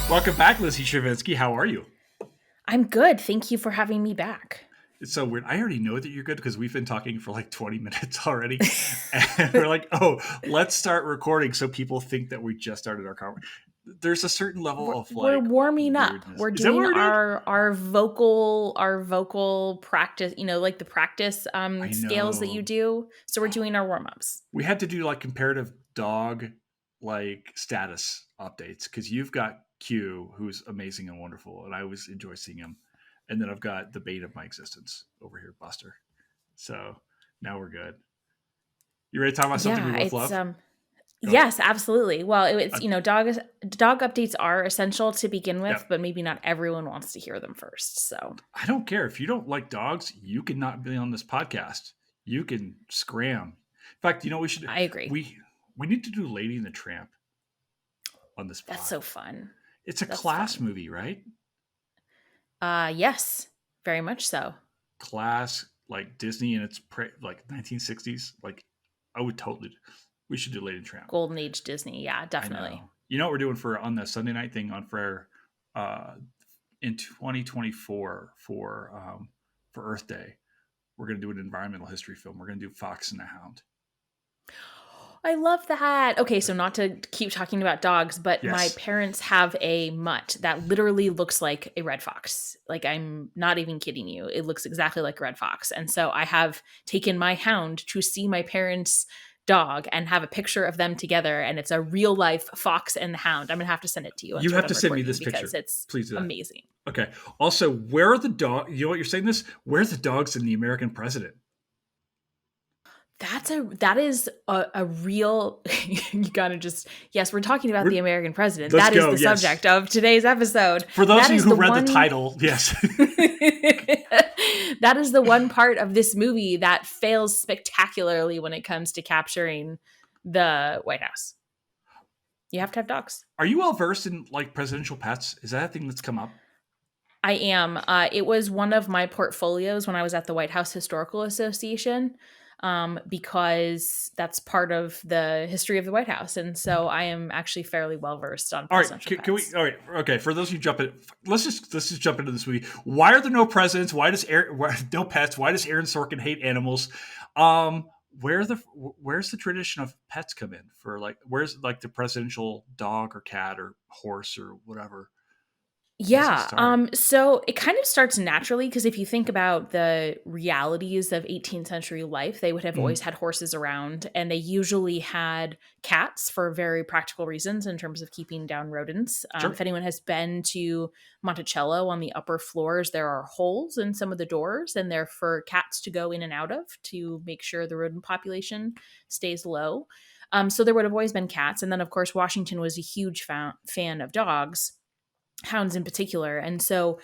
Welcome back, Lindsay Chervinsky. How are you? I'm good. Thank you for having me back. It's so weird. I already know that you're good because we've been talking for like 20 minutes already. And we're like, oh, let's start recording so people think that we just started our conversation. There's a certain level We're, of we're like warming up. weirdness. We're Is that what doing we're doing? our vocal practice, like the practice I scales that you know. do. So we're doing our warm-ups. We had to do like comparative dog like status updates because you've got Q, who's amazing and wonderful, and I always enjoy seeing him. And then I've got the bane of my existence over here, Buster. So now we're good. You ready to talk about something we Yeah, both it's love? Go ahead. yes, absolutely. Well, it's Uh, dog updates are essential to begin yeah, with, but maybe not everyone wants to hear them first. So, I don't care if you don't like dogs. You cannot be on this podcast. You can scram. In fact, you know we should I agree. we we need to do Lady and the Tramp on this That's pod. so fun. It's a That's class fun. movie, right? Yes, very much so. Class like Disney in its like 1960s. Like I would totally. We should do Lady and the Tramp. Golden Age Disney. Yeah, I definitely. know. You know what we're doing for on the Sunday night thing on Frere uh, in 2024 for Earth Day. We're going to do an environmental history film. We're going to do Fox and the Hound. I love that. Okay, so not to keep talking about dogs, but my Yes. parents have a mutt that literally looks like a red fox. Like, I'm not even kidding you. It looks exactly like a red fox. And so I have taken my hound to see my parents' dog and have a picture of them together. And it's a real life fox and the hound. I'm going to have to send it to you once You we're have done to send me recording this because picture. it's Please do that. amazing. Okay. Also, where are the dogs? You know what you're saying this? Where are the dogs in the American President? That is a real you gotta just yes, we're talking about the We're, American president. let's That is go. the Yes. subject of today's episode. For those That of you is who the read the one title, yes. that is the one part of this movie that fails spectacularly when it comes to capturing the White House. You have to have dogs. Are you well versed in like presidential pets? Is that a thing that's come up? I am. It was one of my portfolios when I was at the White House Historical Association, because that's part of the history of the White House, and so I am actually fairly well versed on All right, presidential can we? pets. All right, okay. For those of you jump in, let's just jump into this movie. Why are there no presidents? No pets? Why does Aaron Sorkin hate animals? Um, where's the tradition of pets come in for like where's like the presidential dog or cat or horse or whatever? How does that Yeah. start? So it kind of starts naturally because if you think about the realities of 18th century life, they would have always Mhm. had horses around and they usually had cats for very practical reasons in terms of keeping down rodents. If Sure. anyone has been to Monticello on the upper floors, there are holes in some of the doors and they're for cats to go in and out of to make sure the rodent population stays low. So there would have always been cats. And then, of course, Washington was a huge fan of dogs, hounds in particular. And so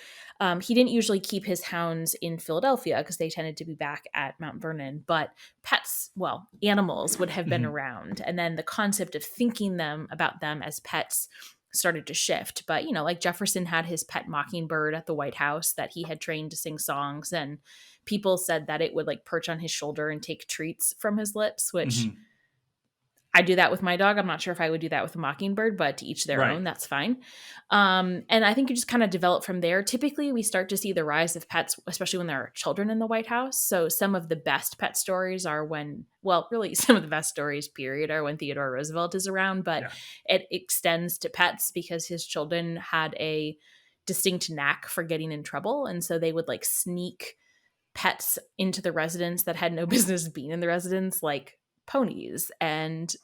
he didn't usually keep his hounds in Philadelphia because they tended to be back at Mount Vernon. But pets, well, animals would have been Mhm. around. And then the concept of thinking about them as pets started to shift. But, like Jefferson had his pet mockingbird at the White House that he had trained to sing songs. And people said that it would like perch on his shoulder and take treats from his lips, which Mhm. I do that with my dog. I'm not sure if I would do that with a mockingbird, but to each their Right. own. That's fine. And I think you just kind of develop from there. Typically, we start to see the rise of pets, especially when there are children in the White House. So some of the best pet stories are when, well, really some of the best stories, period, are when Theodore Roosevelt is around. But Yeah. it extends to pets because his children had a distinct knack for getting in trouble. And so they would like sneak pets into the residence that had no business being in the residence, like ponies and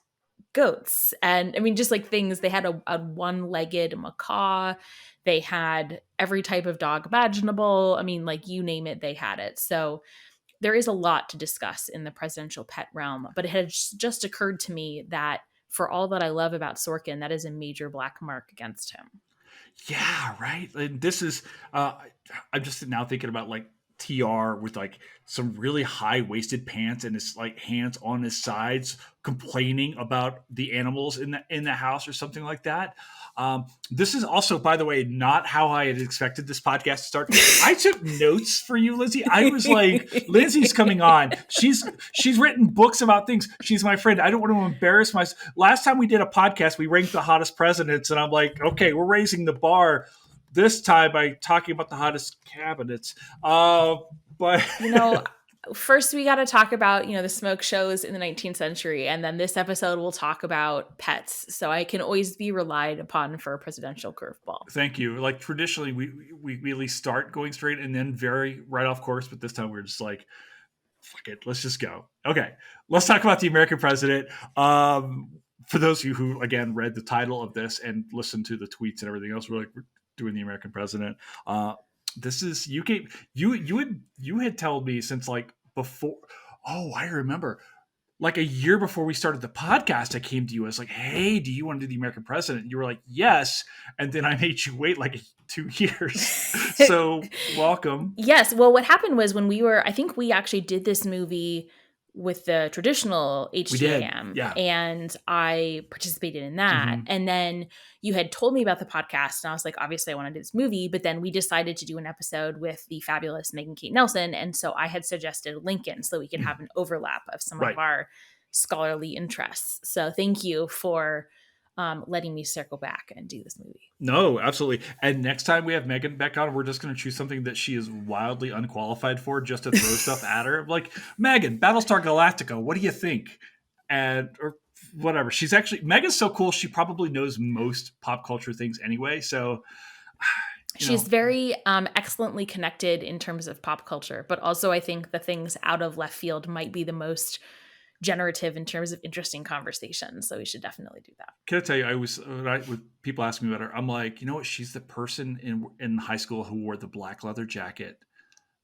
goats. And I mean, just like things, they had a one-legged macaw. They had every type of dog imaginable. I mean, like you name it, they had it. So there is a lot to discuss in the presidential pet realm, but it had just occurred to me that for all that I love about Sorkin, that is a major black mark against him. Yeah. Right. And this is. I'm just now thinking about like TR with like some really high waisted pants and his like hands on his sides complaining about the animals in the house or something like that. This is also, by the way, not how I had expected this podcast to start. I took notes for you, Lindsay. I was like, Lindsay's coming on. She's written books about things. She's my friend. I don't want to embarrass myself. Last time we did a podcast, we ranked the hottest presidents, and I'm like, okay, we're raising the bar this time by talking about the hottest cabinets. But first we got to talk about, the smoke shows in the 19th century. And then this episode will talk about pets. So I can always be relied upon for a presidential curveball. Thank you. Like traditionally we really start going straight and then very right off course. But this time we're just like, fuck it. Let's just go. Okay. Let's talk about the American president. For those of you who, again, read the title of this and listened to the tweets and everything else, we're doing the American president. This is you had told me since like before. Oh, I remember. Like a year before we started the podcast, I came to you. I was like, "Hey, do you want to do the American president?" And you were like, "Yes." And then I made you wait like 2 years. So welcome. Yes. Well, what happened was I think we actually did this movie with the traditional HGAM, and I participated in that. Mm-hmm. And then you had told me about the podcast, and I was like, obviously I want to do this movie, but then we decided to do an episode with the fabulous Megan Kate Nelson. And so I had suggested Lincoln so we could have an overlap of some of our scholarly interests. So thank you for letting me circle back and do this movie. No, absolutely. And next time we have Megan back on, we're just going to choose something that she is wildly unqualified for just to throw stuff at her. Like, Megan, Battlestar Galactica, what do you think? Or whatever. Megan's so cool. She probably knows most pop culture things anyway. So she's very excellently connected in terms of pop culture, but also I think the things out of left field might be the most generative in terms of interesting conversations. So we should definitely do that. Can I tell you, with people ask me about her, I'm like, you know what? She's the person in high school who wore the black leather jacket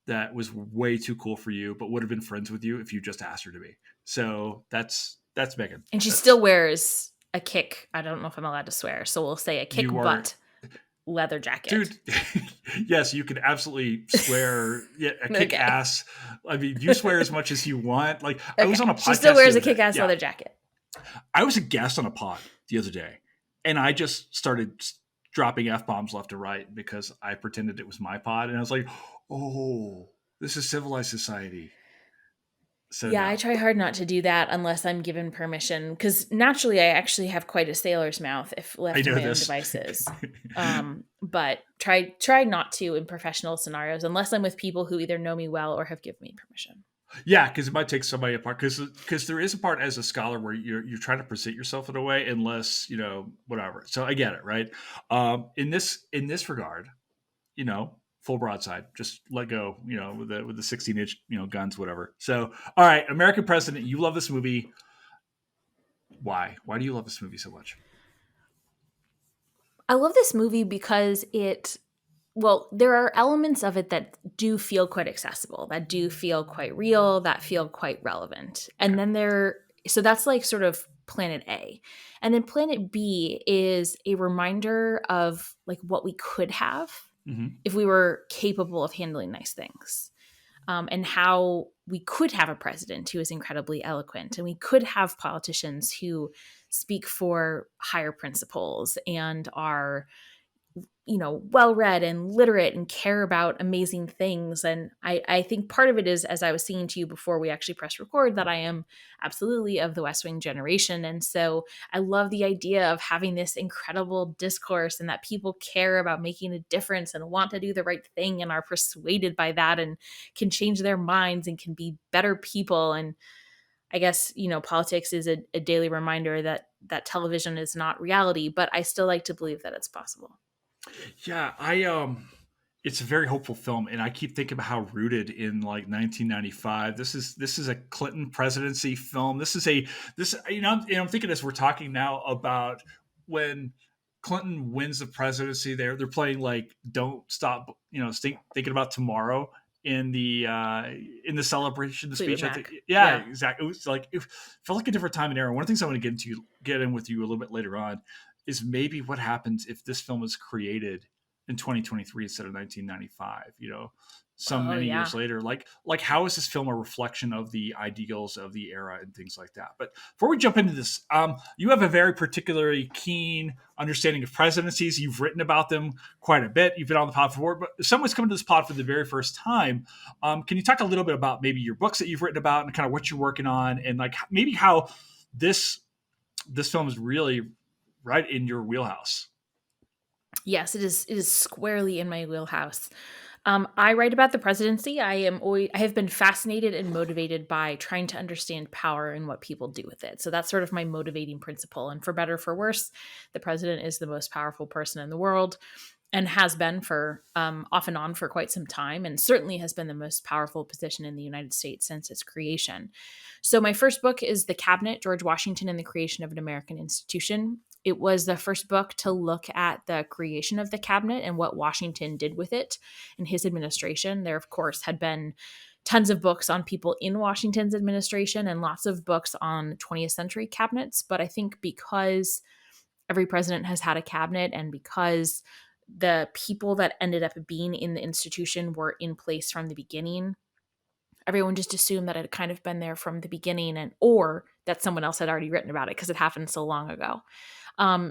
that was way too cool for you, but would have been friends with you if you just asked her to be. So that's Megan. And she still wears a kick. I don't know if I'm allowed to swear. So we'll say a kick butt leather jacket. Dude, yes, you can absolutely swear a kick ass. I mean, you swear as much as you want. Like I was on a podcast. She still wears a kick ass leather jacket. I was a guest on a pod the other day, and I just started dropping F-bombs left and right because I pretended it was my pod, and I was like, oh, this is civilized society. So yeah, no. I try hard not to do that unless I'm given permission, because naturally I actually have quite a sailor's mouth if left to my own devices. But try not to in professional scenarios unless I'm with people who either know me well or have given me permission. Yeah, because it might take somebody apart. Because there is a part as a scholar where you're trying to present yourself in a way, unless whatever. So I get it, right? In this regard, full broadside, just let go, with the 16-inch, guns, whatever. So, all right, American President, you love this movie. Why? Why do you love this movie so much? I love this movie because there are elements of it that do feel quite accessible, that do feel quite real, that feel quite relevant. And then so that's like sort of Planet A. And then Planet B is a reminder of like what we could have if we were capable of handling nice things, and how we could have a president who is incredibly eloquent, and we could have politicians who speak for higher principles and are, well-read and literate and care about amazing things. And I think part of it is, as I was saying to you before we actually pressed record, that I am absolutely of the West Wing generation. And so I love the idea of having this incredible discourse and that people care about making a difference and want to do the right thing and are persuaded by that and can change their minds and can be better people. And I guess, politics is a daily reminder that television is not reality, but I still like to believe that it's possible. Yeah, it's a very hopeful film, and I keep thinking about how rooted in like 1995. This is a Clinton presidency film. I'm thinking as we're talking now about when Clinton wins the presidency, they're playing like "Don't Stop," thinking about tomorrow in the celebration, the speech. I think, yeah, exactly. It was like it felt like a different time and era. One of the things I want to get in with you a little bit later on is maybe what happens if this film is created in 2023 instead of 1995. so Oh many yeah. years later. Like how is this film a reflection of the ideals of the era and things like that? But before we jump into this, you have a very particularly keen understanding of presidencies. You've written about them quite a bit. You've been on the pod before, but if someone's coming to this pod for the very first time, can you talk a little bit about maybe your books that you've written about and kind of what you're working on, and like maybe how this film is really right in your wheelhouse? Yes, it is. It is squarely in my wheelhouse. I write about the presidency. I have been fascinated and motivated by trying to understand power and what people do with it. So that's sort of my motivating principle. And for better or for worse, the president is the most powerful person in the world, and has been for off and on for quite some time, and certainly has been the most powerful position in the United States since its creation. So my first book is The Cabinet: George Washington and the Creation of an American Institution. It was the first book to look at the creation of the cabinet and what Washington did with it in his administration. There, of course, had been tons of books on people in Washington's administration and lots of books on 20th century cabinets. But I think because every president has had a cabinet, and because the people that ended up being in the institution were in place from the beginning, everyone just assumed that it had kind of been there from the beginning, and or that someone else had already written about it because it happened so long ago.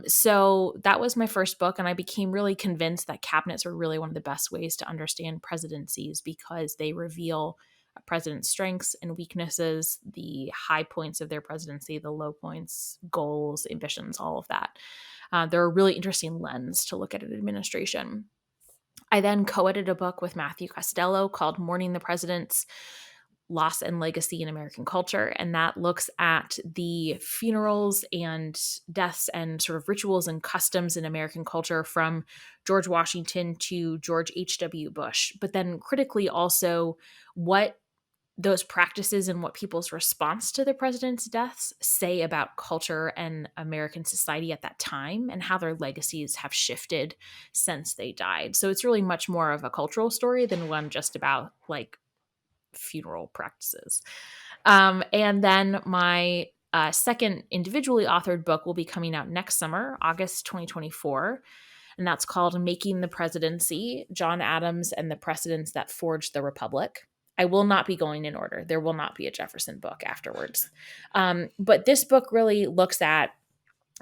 So that was my first book, and I became really convinced that cabinets are really one of the best ways to understand presidencies, because they reveal a president's strengths and weaknesses, the high points of their presidency, the low points, goals, ambitions, all of that. They're a really interesting lens to look at an administration. I then co-edited a book with Matthew Costello called Mourning the Presidents, Loss and Legacy in American Culture. And that looks at the funerals and deaths and sort of rituals and customs in American culture from George Washington to George H.W. Bush. But then critically also what those practices and what people's response to the president's deaths say about culture and American society at that time, and how their legacies have shifted since they died. So it's really much more of a cultural story than one just about like funeral practices. And then my second individually authored book will be coming out next summer, August 2024. And that's called Making the Presidency: John Adams and the Precedents That Forged the Republic. I will not be going in order. There will not be a Jefferson book afterwards. But this book really looks at,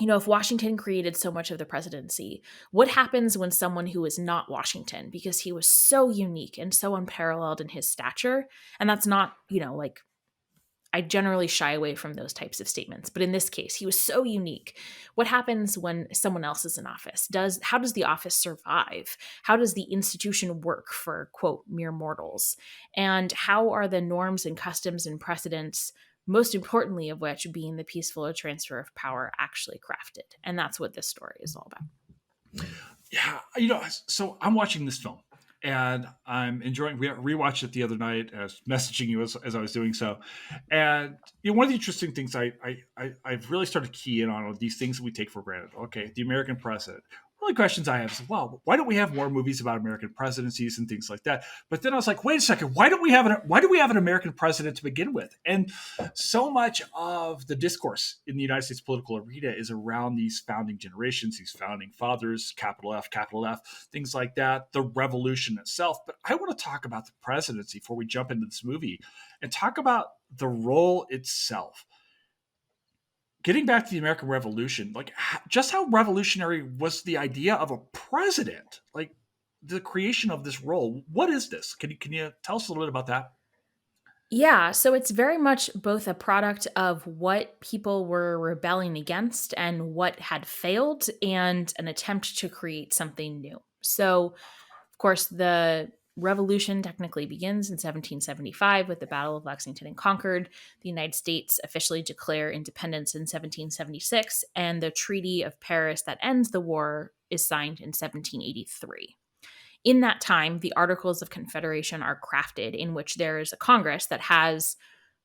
if Washington created so much of the presidency, what happens when someone who is not Washington, because he was so unique and so unparalleled in his stature, and that's not, like, I generally shy away from those types of statements, but in this case, he was so unique. What happens when someone else is in office? How does the office survive? How does the institution work for, quote, mere mortals? And how are the norms and customs and precedents, most importantly of which being the peaceful transfer of power, actually crafted? And that's what this story is all about. Yeah, so I'm watching this film and I'm enjoying. We rewatched it the other night. I was messaging you as I was doing so, and one of the interesting things I've really started to key in on are these things that we take for granted. Okay, the American president. One of the questions I have is, well, why don't we have more movies about American presidencies and things like that? But then I was like, wait a second, why do we have an American president to begin with? And so much of the discourse in the United States political arena is around these founding generations, these founding fathers, capital F, things like that, the revolution itself. But I want to talk about the presidency before we jump into this movie and talk about the role itself. Getting back to the American Revolution, like just how revolutionary was the idea of a president? Like the creation of this role. What is this? Can you tell us a little bit about that? Yeah, so it's very much both a product of what people were rebelling against and what had failed, and an attempt to create something new. So, of course, the revolution technically begins in 1775 with the Battle of Lexington and Concord. The United States officially declare independence in 1776, and the Treaty of Paris that ends the war is signed in 1783. In that time, the Articles of Confederation are crafted, in which there is a Congress that has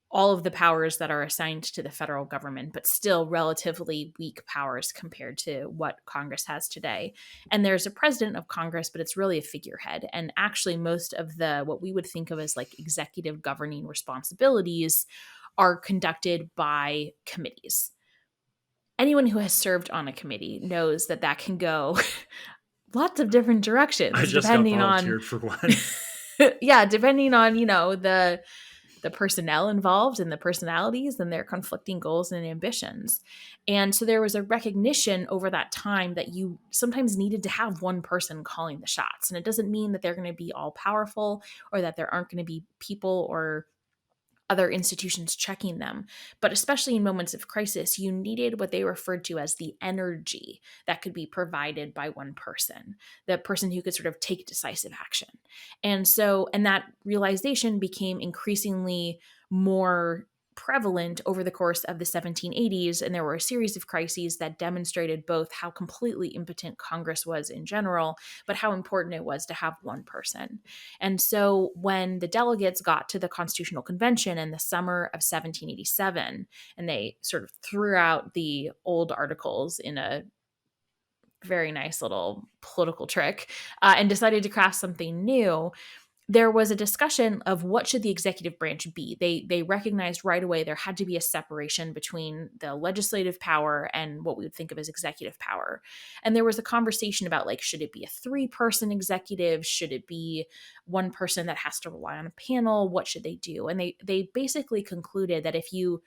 all of the powers that are assigned to the federal government, but still relatively weak powers compared to what Congress has today. And there's a president of Congress, but it's really a figurehead. And actually, most of the what we would think of as like executive governing responsibilities are conducted by committees. Anyone who has served on a committee knows that that can go lots of different I directions just got depending on volunteered for one. Yeah, depending on, the personnel involved and the personalities and their conflicting goals and ambitions. And so there was a recognition over that time that you sometimes needed to have one person calling the shots. And it doesn't mean that they're going to be all powerful or that there aren't going to be people or other institutions checking them. But especially in moments of crisis, you needed what they referred to as the energy that could be provided by one person, the person who could sort of take decisive action. And that realization became increasingly more prevalent over the course of the 1780s. And there were a series of crises that demonstrated both how completely impotent Congress was in general, but how important it was to have one person. And so when the delegates got to the Constitutional Convention in the summer of 1787, and they sort of threw out the old articles in a very nice little political trick, and decided to craft something new, there was a discussion of what should the executive branch be. They recognized right away there had to be a separation between the legislative power and what we would think of as executive power. And there was a conversation about, like, should it be a 3-person executive? Should it be one person that has to rely on a panel? What should they do? And they basically concluded that if you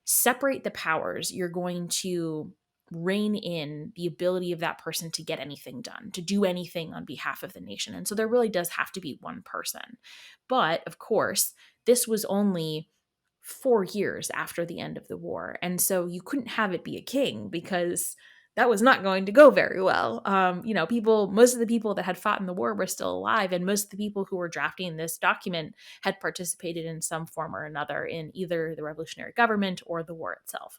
separate the powers, you're going to rein in the ability of that person to get anything done, to do anything on behalf of the nation. And so there really does have to be one person. But of course, this was only 4 years after the end of the war. And so you couldn't have it be a king because that was not going to go very well. Most of the people that had fought in the war were still alive, and most of the people who were drafting this document had participated in some form or another in either the revolutionary government or the war itself.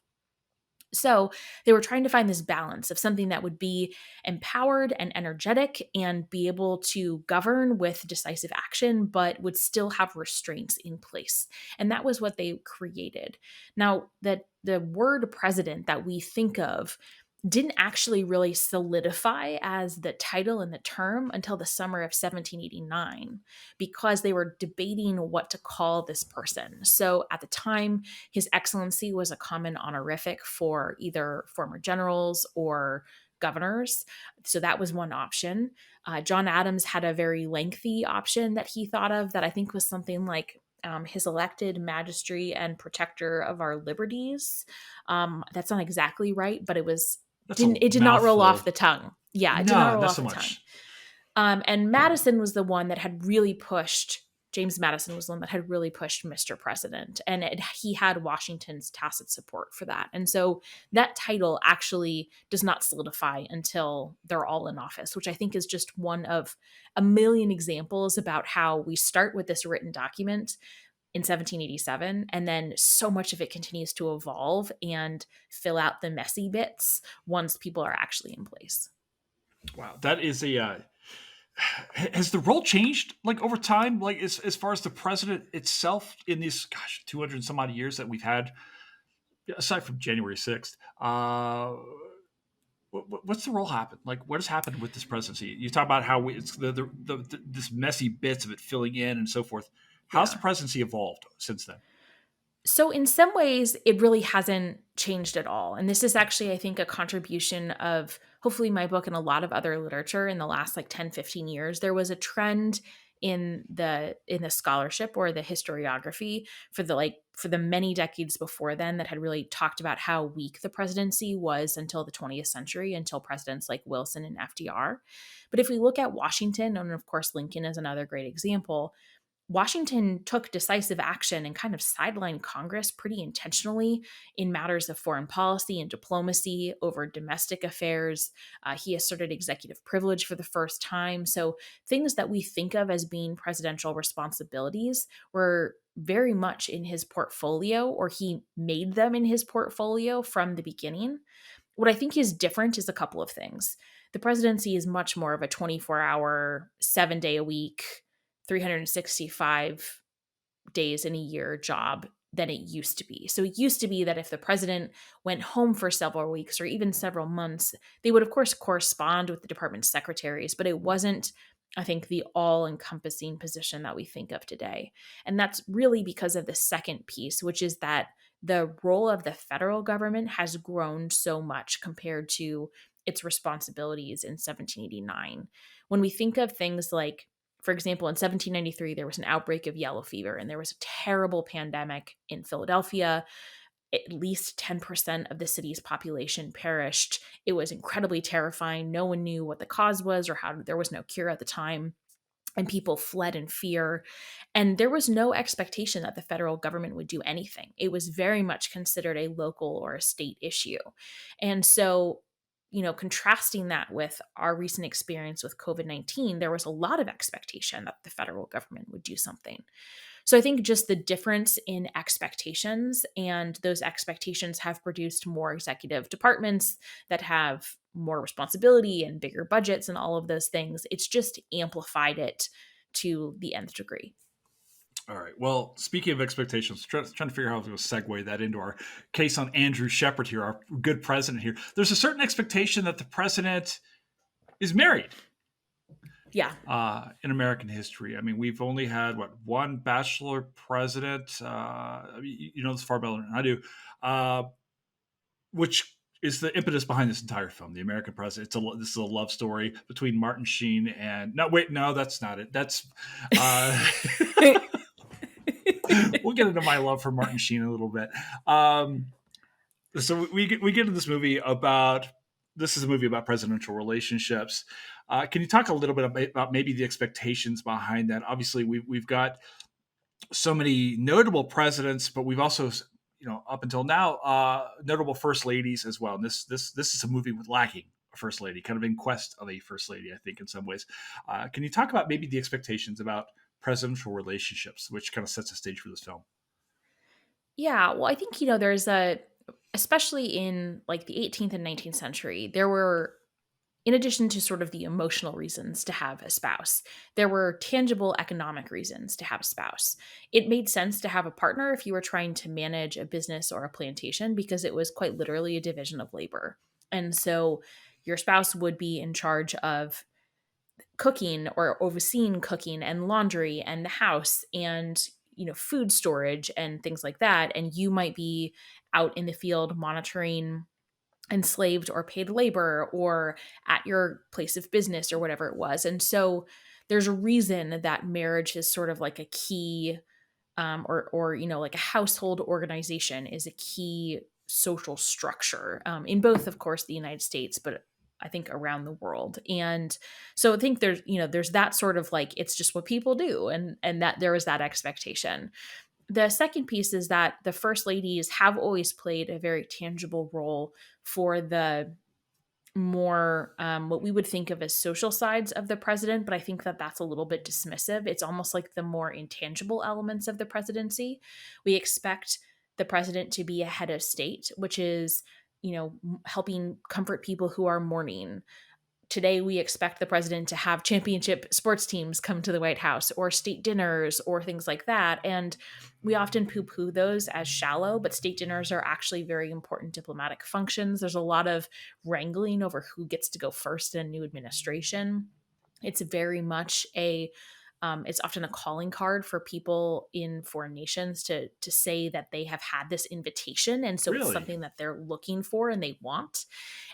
So they were trying to find this balance of something that would be empowered and energetic and be able to govern with decisive action, but would still have restraints in place. And that was what they created. Now, the word president that we think of didn't actually really solidify as the title and the term until the summer of 1789, because they were debating what to call this person. So at the time, His Excellency was a common honorific for either former generals or governors. So that was one option. John Adams had a very lengthy option that he thought of that I think was something like His Elected Majesty and Protector of Our Liberties. That's not exactly right, but That's a it did not roll off mouthful. the tongue. Yeah, it did not No, roll not off so the tongue. much. And Madison was the one that had really pushed. James Madison was the one that had really pushed Mr. President, and he had Washington's tacit support for that. And so that title actually does not solidify until they're all in office, which I think is just one of a million examples about how we start with this written document in 1787, and then so much of it continues to evolve and fill out the messy bits once people are actually in place. Wow, that is a. Has the role changed like over time? Like as far as the president itself in these 200 some odd years that we've had, aside from January 6th, what's the role happen? Like what has happened with this presidency? You talk about how it's this messy bits of it filling in and so forth. How's the Yeah. presidency evolved since then? So, in some ways, it really hasn't changed at all. And this is actually, I think, a contribution of hopefully my book and a lot of other literature in the last like 10, 15 years. There was a trend in the scholarship or the historiography for the many decades before then that had really talked about how weak the presidency was until the 20th century, until presidents like Wilson and FDR. But if we look at Washington, and of course Lincoln is another great example, Washington took decisive action and kind of sidelined Congress pretty intentionally in matters of foreign policy and diplomacy over domestic affairs. He asserted executive privilege for the first time. So, things that we think of as being presidential responsibilities were very much in his portfolio, or he made them in his portfolio from the beginning. What I think is different is a couple of things. The presidency is much more of a 24-hour, 7-day a week, 365 days in a year job than it used to be. So it used to be that if the president went home for several weeks or even several months, they would, of course, correspond with the department secretaries, but it wasn't, I think, the all encompassing position that we think of today. And that's really because of the second piece, which is that the role of the federal government has grown so much compared to its responsibilities in 1789. When we think of things like, For example, in 1793, there was an outbreak of yellow fever, and there was a terrible pandemic in Philadelphia. At least 10% of the city's population perished. It was incredibly terrifying. No one knew what the cause was or how there was no cure at the time. And people fled in fear. And there was no expectation that the federal government would do anything. It was very much considered a local or a state issue. And so, contrasting that with our recent experience with COVID-19, there was a lot of expectation that the federal government would do something. So I think just the difference in expectations, and those expectations have produced more executive departments that have more responsibility and bigger budgets and all of those things. It's just amplified it to the nth degree. All right. Well, speaking of expectations, trying to figure out how to segue that into our case on Andrew Shepard here, our good president here. There's a certain expectation that the president is married. Yeah. In American history. I mean, we've only had, one bachelor president, you know this far better than I do, which is the impetus behind this entire film, The American President. This is a love story between Martin Sheen and, no, that's not it. That's, we'll get into my love for Martin Sheen in a little bit. So we get into this movie this is a movie about presidential relationships. Can you talk a little bit about maybe the expectations behind that? Obviously, we've got so many notable presidents, but we've also, up until now, notable first ladies as well. And this is a movie with lacking a first lady, kind of in quest of a first lady, I think, in some ways. Can you talk about maybe the expectations about presidential relationships, which kind of sets the stage for this film? Yeah. Well, I think, especially in like the 18th and 19th century, there were, in addition to sort of the emotional reasons to have a spouse, there were tangible economic reasons to have a spouse. It made sense to have a partner if you were trying to manage a business or a plantation, because it was quite literally a division of labor. And so your spouse would be in charge of cooking or overseeing cooking and laundry and the house and food storage and things like that, and you might be out in the field monitoring enslaved or paid labor or at your place of business or whatever it was. And so there's a reason that marriage is sort of like a key or like a household organization is a key social structure in both, of course, the United States, but I think around the world. And so I think there's that sort of like, it's just what people do. And that there is that expectation. The second piece is that the first ladies have always played a very tangible role for the more what we would think of as social sides of the president, but I think that that's a little bit dismissive. It's almost like the more intangible elements of the presidency. We expect the president to be a head of state, which is, helping comfort people who are mourning. Today, we expect the president to have championship sports teams come to the White House or state dinners or things like that. And we often poo-poo those as shallow, but state dinners are actually very important diplomatic functions. There's a lot of wrangling over who gets to go first in a new administration. It's very much it's often a calling card for people in foreign nations to say that they have had this invitation. And so It's something that they're looking for and they want.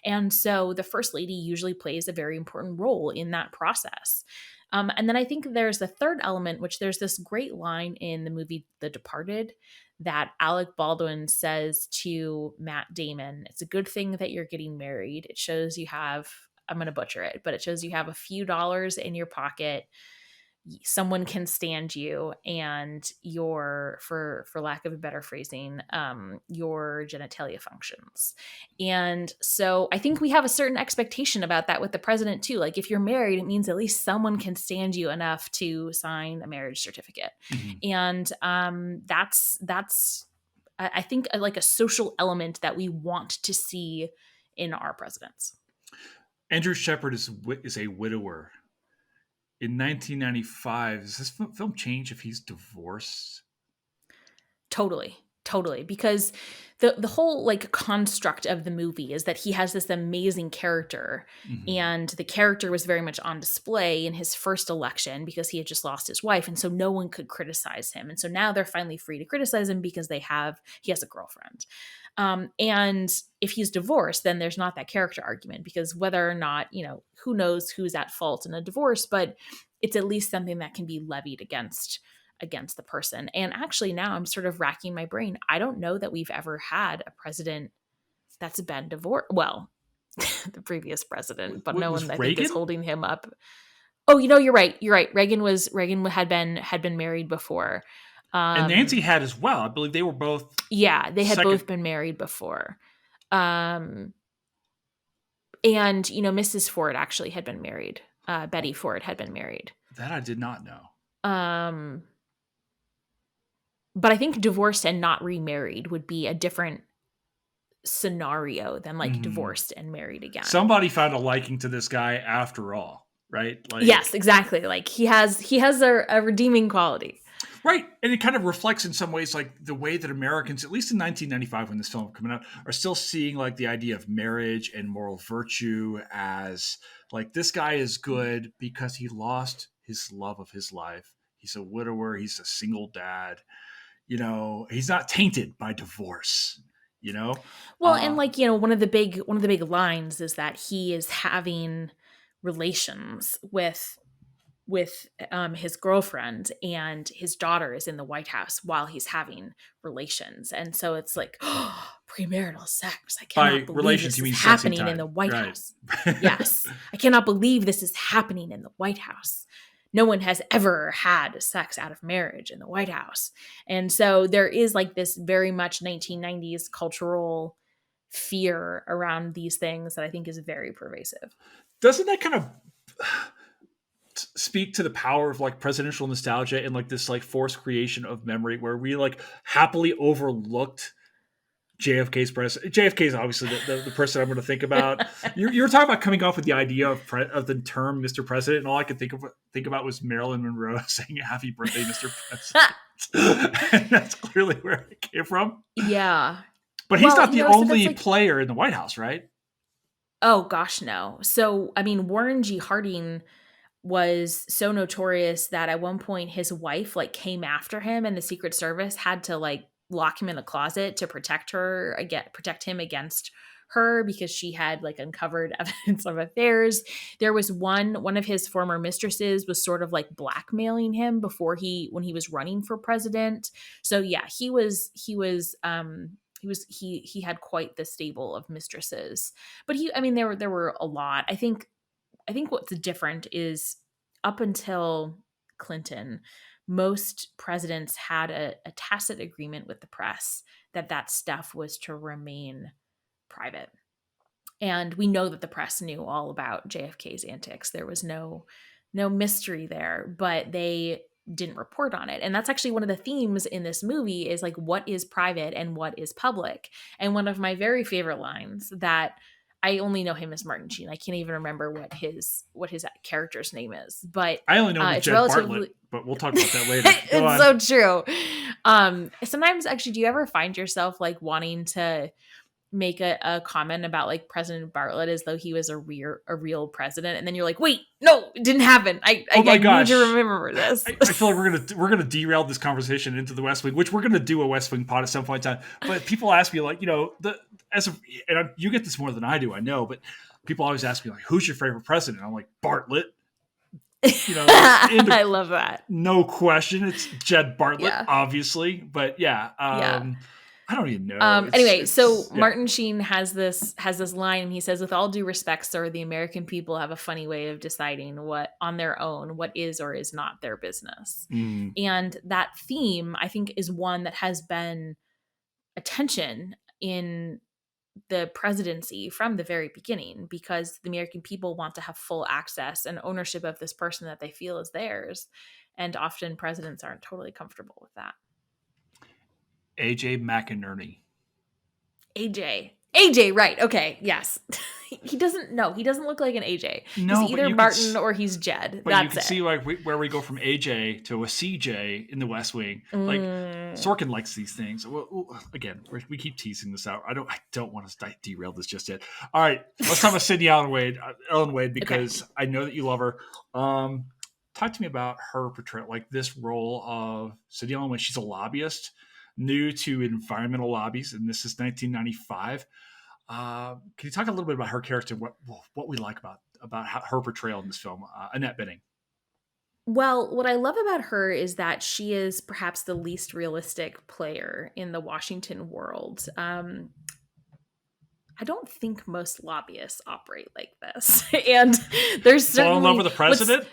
And so the first lady usually plays a very important role in that process. And then I think there's the third element, which there's this great line in the movie The Departed that Alec Baldwin says to Matt Damon. It's a good thing that you're getting married. It shows you have, I'm going to butcher it, but it shows you have a few dollars in your pocket. Someone can stand you, and your, for lack of a better phrasing, your genitalia functions. And so I think we have a certain expectation about that with the president too. Like if you're married, it means at least someone can stand you enough to sign a marriage certificate. Mm-hmm. And that's I think like a social element that we want to see in our presidents. Andrew Shepard is a widower. In 1995, does this film change if he's divorced? Totally. Because the whole like construct of the movie is that he has this amazing character, mm-hmm. and the character was very much on display in his first election because he had just lost his wife. And so no one could criticize him. And so now they're finally free to criticize him because he has a girlfriend. And if he's divorced, then there's not that character argument, because whether or not, who knows who's at fault in a divorce, but it's at least something that can be levied against the person. And actually now I'm sort of racking my brain. I don't know that we've ever had a president that's been divorced. Well, the previous president, but no Was one I think is Reagan? holding him up. Oh, you're right. You're right. Reagan had been married before. And Nancy had as well. I believe they were both. Yeah, they had second. both been married before. And Mrs. Ford actually had been married. Betty Ford had been married. That I did not know. But I think divorced and not remarried would be a different scenario than like divorced and married again. Somebody found a liking to this guy after all, right? Like, yes, exactly. Like he has a redeeming quality. Right. And it kind of reflects in some ways like the way that Americans, at least in 1995 when this film was coming out, are still seeing like the idea of marriage and moral virtue as like this guy is good because he lost his love of his life. He's a widower. He's a single dad. He's not tainted by divorce. Well, and like, one of the big lines is that he is having relations with his girlfriend, and his daughter is in the White House while he's having relations. And so it's like, premarital sex. I cannot believe this is happening in the White House. Yes. I cannot believe this is happening in the White House. No one has ever had sex out of marriage in the White House. And so there is like this very much 1990s cultural fear around these things that I think is very pervasive. Doesn't that kind of speak to the power of like presidential nostalgia and like this like forced creation of memory where we like happily overlooked JFK's president? JFK is obviously the person I'm going to think about. You were talking about coming off with the idea of the term Mr. President, and all I could think about was Marilyn Monroe saying "Happy Birthday, Mr. President." And that's clearly where it came from. Yeah, but he's not the only player in the White House, right? Oh gosh, no. So I mean, Warren G. Harding was so notorious that at one point his wife like came after him, and the Secret Service had to like lock him in a closet to protect him against her, because she had like uncovered evidence of affairs. There was one of his former mistresses was sort of like blackmailing him when he was running for president. So yeah, he had quite the stable of mistresses. But there were a lot. I think what's different is up until Clinton, most presidents had a tacit agreement with the press that stuff was to remain private. And we know that the press knew all about JFK's antics. There was no mystery there, but they didn't report on it. And that's actually one of the themes in this movie is like, what is private and what is public? And one of my very favorite lines that I only know him as Martin Sheen. I can't even remember what his character's name is, but I only know him as Jed Bartlett, but we'll talk about that later. It's so true. Sometimes actually, do you ever find yourself like wanting to make a comment about like President Bartlett as though he was a real president, and then you're like, wait, no, it didn't happen. I need to remember this. I feel like we're gonna derail this conversation into the West Wing, which we're gonna do a West Wing pod at some point in time. But people ask me like, you get this more than I do, I know, but people always ask me like, who's your favorite president? I'm like, Bartlett. I love that. No question, it's Jed Bartlett, obviously, but I don't even know. Martin Sheen has this line, and he says, "With all due respect, sir, the American people have a funny way of deciding what is or is not their business." And that theme, I think, is one that has been a tension in the presidency from the very beginning, because the American people want to have full access and ownership of this person that they feel is theirs. And often presidents aren't totally comfortable with that. AJ McInerney. AJ, right. Okay, yes. He doesn't look like an AJ. No, he's either Martin or he's Jed. But that's you can see like where we go from AJ to a CJ in the West Wing. Like Sorkin likes these things. Well, again, we keep teasing this out. I don't want to derail this just yet. All right, let's talk about Cindy Ellen Wade, because I know that you love her. Talk to me about her portrayal, like this role of Cindy Ellen Wade. She's a lobbyist. new to environmental lobbies, and this is 1995. Can you talk a little bit about her character? What we like about her portrayal in this film, Annette Bening? Well, what I love about her is that she is perhaps the least realistic player in the Washington world. I don't think most lobbyists operate like this. And there's Fall in love certainly with the president?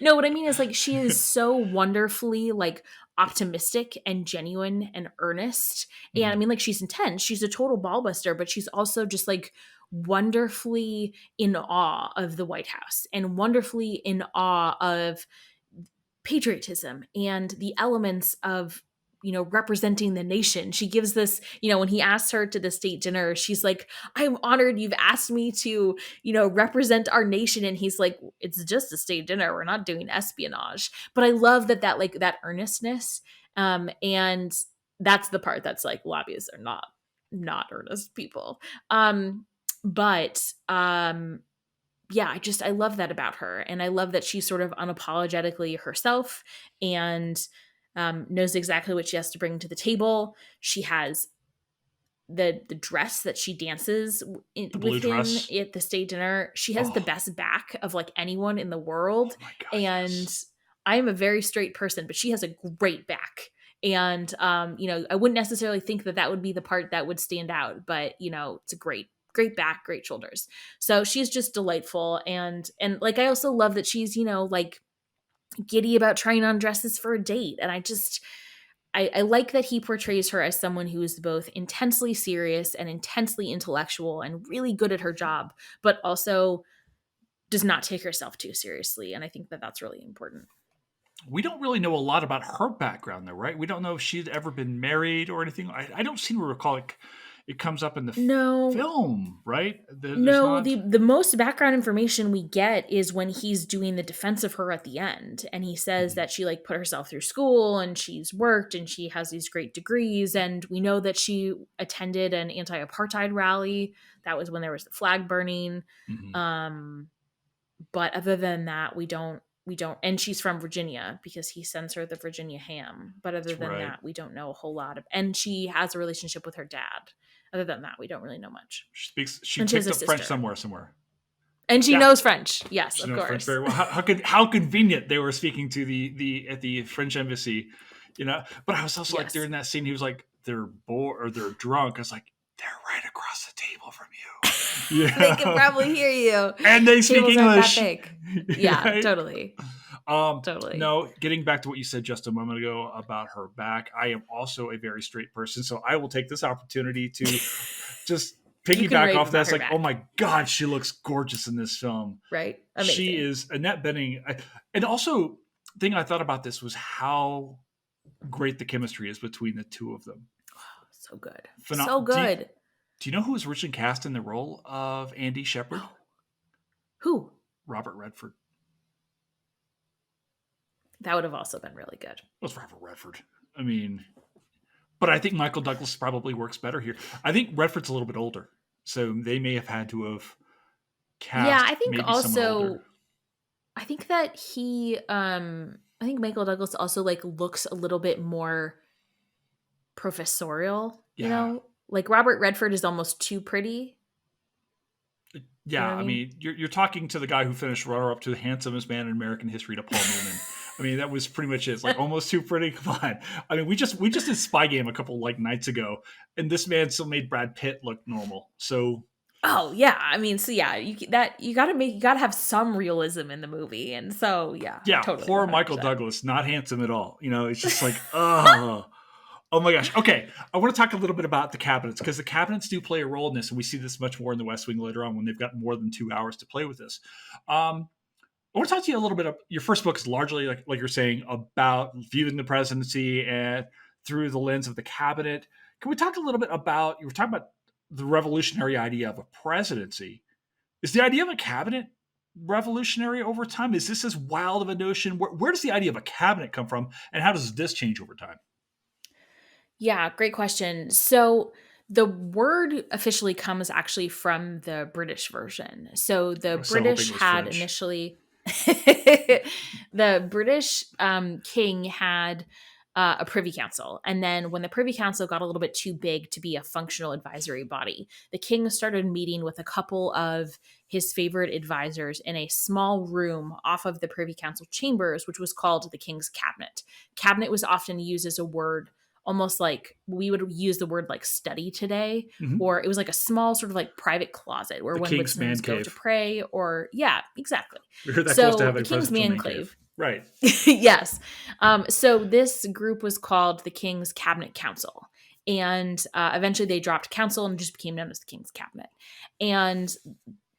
no, what I mean is like she is so wonderfully like optimistic and genuine and earnest. And I Mhm. mean like she's intense. She's a total ballbuster, but she's also just like wonderfully in awe of the White House and wonderfully in awe of patriotism and the elements of representing the nation. She gives this, when he asks her to the state dinner, she's like, I'm honored you've asked me to represent our nation. And he's like, it's just a state dinner, we're not doing espionage. But I love that like that earnestness, and that's the part that's like lobbyists are not earnest people. But yeah, I love that about her. And I love that she's sort of unapologetically herself and knows exactly what she has to bring to the table. She has the dress that she dances The blue with him dress. at the state dinner. She has the Oh, best back of like anyone in the oh world. my God, And yes. I am a very straight person, but she has a great back. And I wouldn't necessarily think that would be the part that would stand out, but it's a great back, great shoulders. So she's just delightful. And like I also love that she's like giddy about trying on dresses for a date. And I like that he portrays her as someone who is both intensely serious and intensely intellectual and really good at her job, but also does not take herself too seriously. And I think that that's really important. We don't really know a lot about her background, though, right? We don't know if she'd ever been married or anything. I don't seem to recall it comes up in the No, film, right? There's no, not. the most background information we get is when he's doing the defense of her at the end. And he says Mhm. that she like put herself through school and she's worked and she has these great degrees. And we know that she attended an anti-apartheid rally. That was when there was the flag burning. Mhm. Um, but other than that, we don't and she's from Virginia because he sends her the Virginia ham. But other That's than right. that, we don't know a whole lot of, and she has a relationship with her dad. Other than that, we don't really know much. She And she has picked a up French sister. somewhere. And she Yeah, knows French. Yes, she of knows French course. very well. How convenient they were speaking to the at the French embassy, But I was also like Yes. during that scene, he was like, "They're bored or they're drunk." I was like, "They're right across the table from you," They could probably hear you. and they speak Tables aren't that English, big. Yeah, right? totally. Totally. No, getting back to what you said just a moment ago about her back, I am also a very straight person, so I will take this opportunity to just You can piggyback rave off that. about It's her like, oh back, my God, she looks gorgeous in this film. right? She Amazing. is Annette Bening. And also, the thing I thought about this was how great the chemistry is between the two of them. So good. So Phenom- do, you, good. do you know who was originally cast in the role of Andy Shepard? No. Who? Robert Redford. That would have also been really good. It was Robert Redford. I mean, but I think Michael Douglas probably works better here. I think Redford's a little bit older, so they may have had to have Yeah, cast I think maybe someone older. also I think that I think Michael Douglas also like looks a little bit more professorial, Yeah, Like Robert Redford is almost too pretty. You yeah. know what I I mean? mean, you're talking to the guy who finished runner-up to the handsomest man in American history, to Paul Newman. I mean, that was pretty much it. It's like almost too pretty. Come on. I mean, we just did Spy Game a couple like nights ago, and this man still made Brad Pitt look normal. So Oh yeah, I mean, so yeah, you gotta have some realism in the movie, and so yeah, yeah, totally, poor one hundred Michael percent. Douglas, not handsome at all. It's just like, oh. Oh my gosh. Okay. I want to talk a little bit about the cabinets because the cabinets do play a role in this, and we see this much more in the West Wing later on when they've got more than 2 hours to play with this. I want to talk to you a little bit. Your first book is largely, like you're saying, about viewing the presidency and through the lens of the cabinet. Can we talk a little bit about, you were talking about the revolutionary idea of a presidency. Is the idea of a cabinet revolutionary over time? Is this as wild of a notion? Where does the idea of a cabinet come from, and how does this change over time? Yeah, great question. So the word officially comes actually from the British version. So I the was so hoping British it was had French. initially the British king had a privy council. And then when the privy council got a little bit too big to be a functional advisory body, the king started meeting with a couple of his favorite advisors in a small room off of the privy council chambers, which was called the king's cabinet. Cabinet was often used as a word, almost like we would use the word like study today, Mhm. or it was like a small sort of like private closet where The one would king's man sometimes go to cave. pray, or yeah, exactly. We're that close to So the having a king's presidential man man cave. clave. Right. Yes. So this group was called the King's Cabinet Council. And eventually they dropped council and just became known as the King's Cabinet. And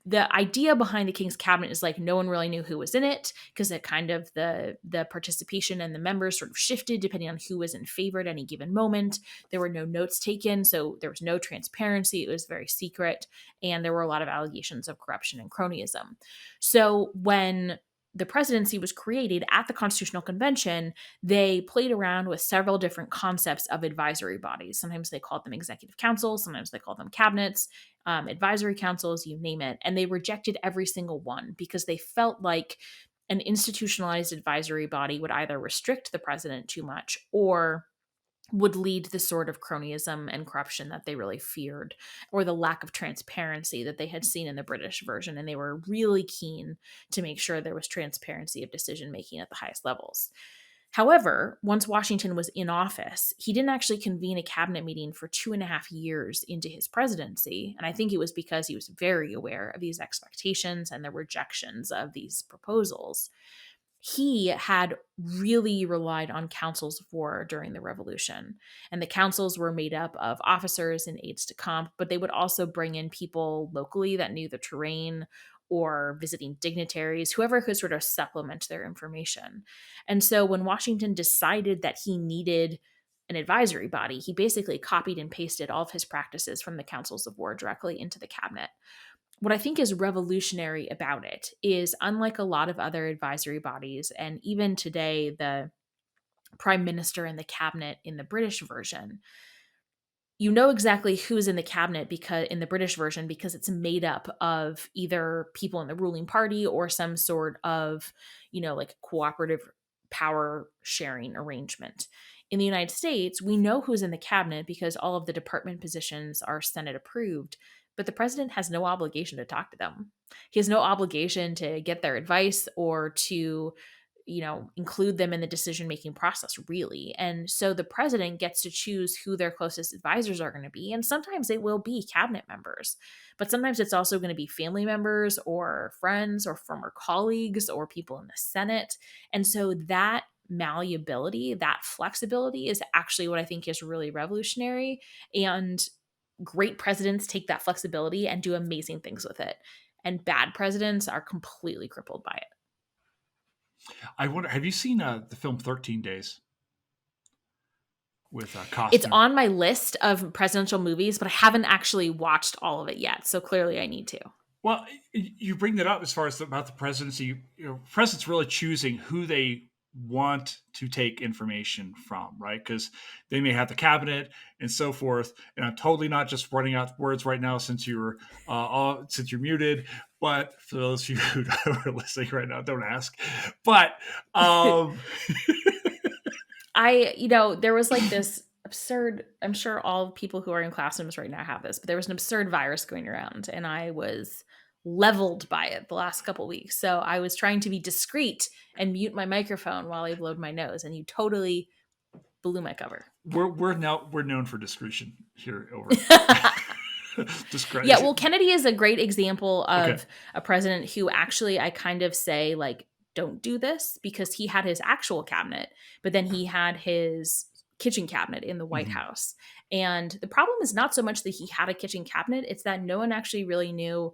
the idea behind the King's Cabinet is like no one really knew who was in it, because it kind of the participation and the members sort of shifted depending on who was in favor at any given moment. There were no notes taken, so there was no transparency. It was very secret, and there were a lot of allegations of corruption and cronyism. So when the presidency was created at the Constitutional Convention, they played around with several different concepts of advisory bodies. Sometimes they called them executive councils, sometimes they called them cabinets, advisory councils, you name it. And they rejected every single one because they felt like an institutionalized advisory body would either restrict the president too much or would lead to the sort of cronyism and corruption that they really feared, or the lack of transparency that they had seen in the British version. And they were really keen to make sure there was transparency of decision making at the highest levels. However, once Washington was in office, he didn't actually convene a cabinet meeting for 2.5 years into his presidency. And I think it was because he was very aware of these expectations and the rejections of these proposals. He had really relied on councils of war during the revolution. And the councils were made up of officers and aides de camp, but they would also bring in people locally that knew the terrain, or visiting dignitaries, whoever could sort of supplement their information. And so when Washington decided that he needed an advisory body, he basically copied and pasted all of his practices from the councils of war directly into the cabinet. What I think is revolutionary about it is, unlike a lot of other advisory bodies, and even today, the prime minister and the cabinet in the British version, you know exactly who's in the cabinet because in the British version, because it's made up of either people in the ruling party or some sort of, like cooperative power sharing arrangement. In the United States, we know who's in the cabinet because all of the department positions are Senate approved, but the president has no obligation to talk to them. He has no obligation to get their advice or to include them in the decision making process, really. And so the president gets to choose who their closest advisors are going to be. And sometimes it will be cabinet members, but sometimes it's also going to be family members or friends or former colleagues or people in the Senate. And so that malleability, that flexibility is actually what I think is really revolutionary. And great presidents take that flexibility and do amazing things with it. And bad presidents are completely crippled by it. I wonder, have you seen the film 13 Days with It's Costner? on my list of presidential movies, but I haven't actually watched all of it yet. So clearly I need to. Well, you bring that up as far as about the presidency. Presidents really choosing who they want to take information from, right? Because they may have the cabinet and so forth. And I'm totally not just running out words right now since you're muted. But for those of you who are listening right now, don't ask. But there was like this absurd, I'm sure all people who are in classrooms right now have this, but there was an absurd virus going around and I was leveled by it the last couple of weeks. So I was trying to be discreet and mute my microphone while I blowed my nose, and you totally blew my cover. We're known for discretion here over. Yeah, well, Kennedy is a great example of a president who actually I kind of say like, don't do this, because he had his actual cabinet, but then he had his kitchen cabinet in the White House. And the problem is not so much that he had a kitchen cabinet, it's that no one actually really knew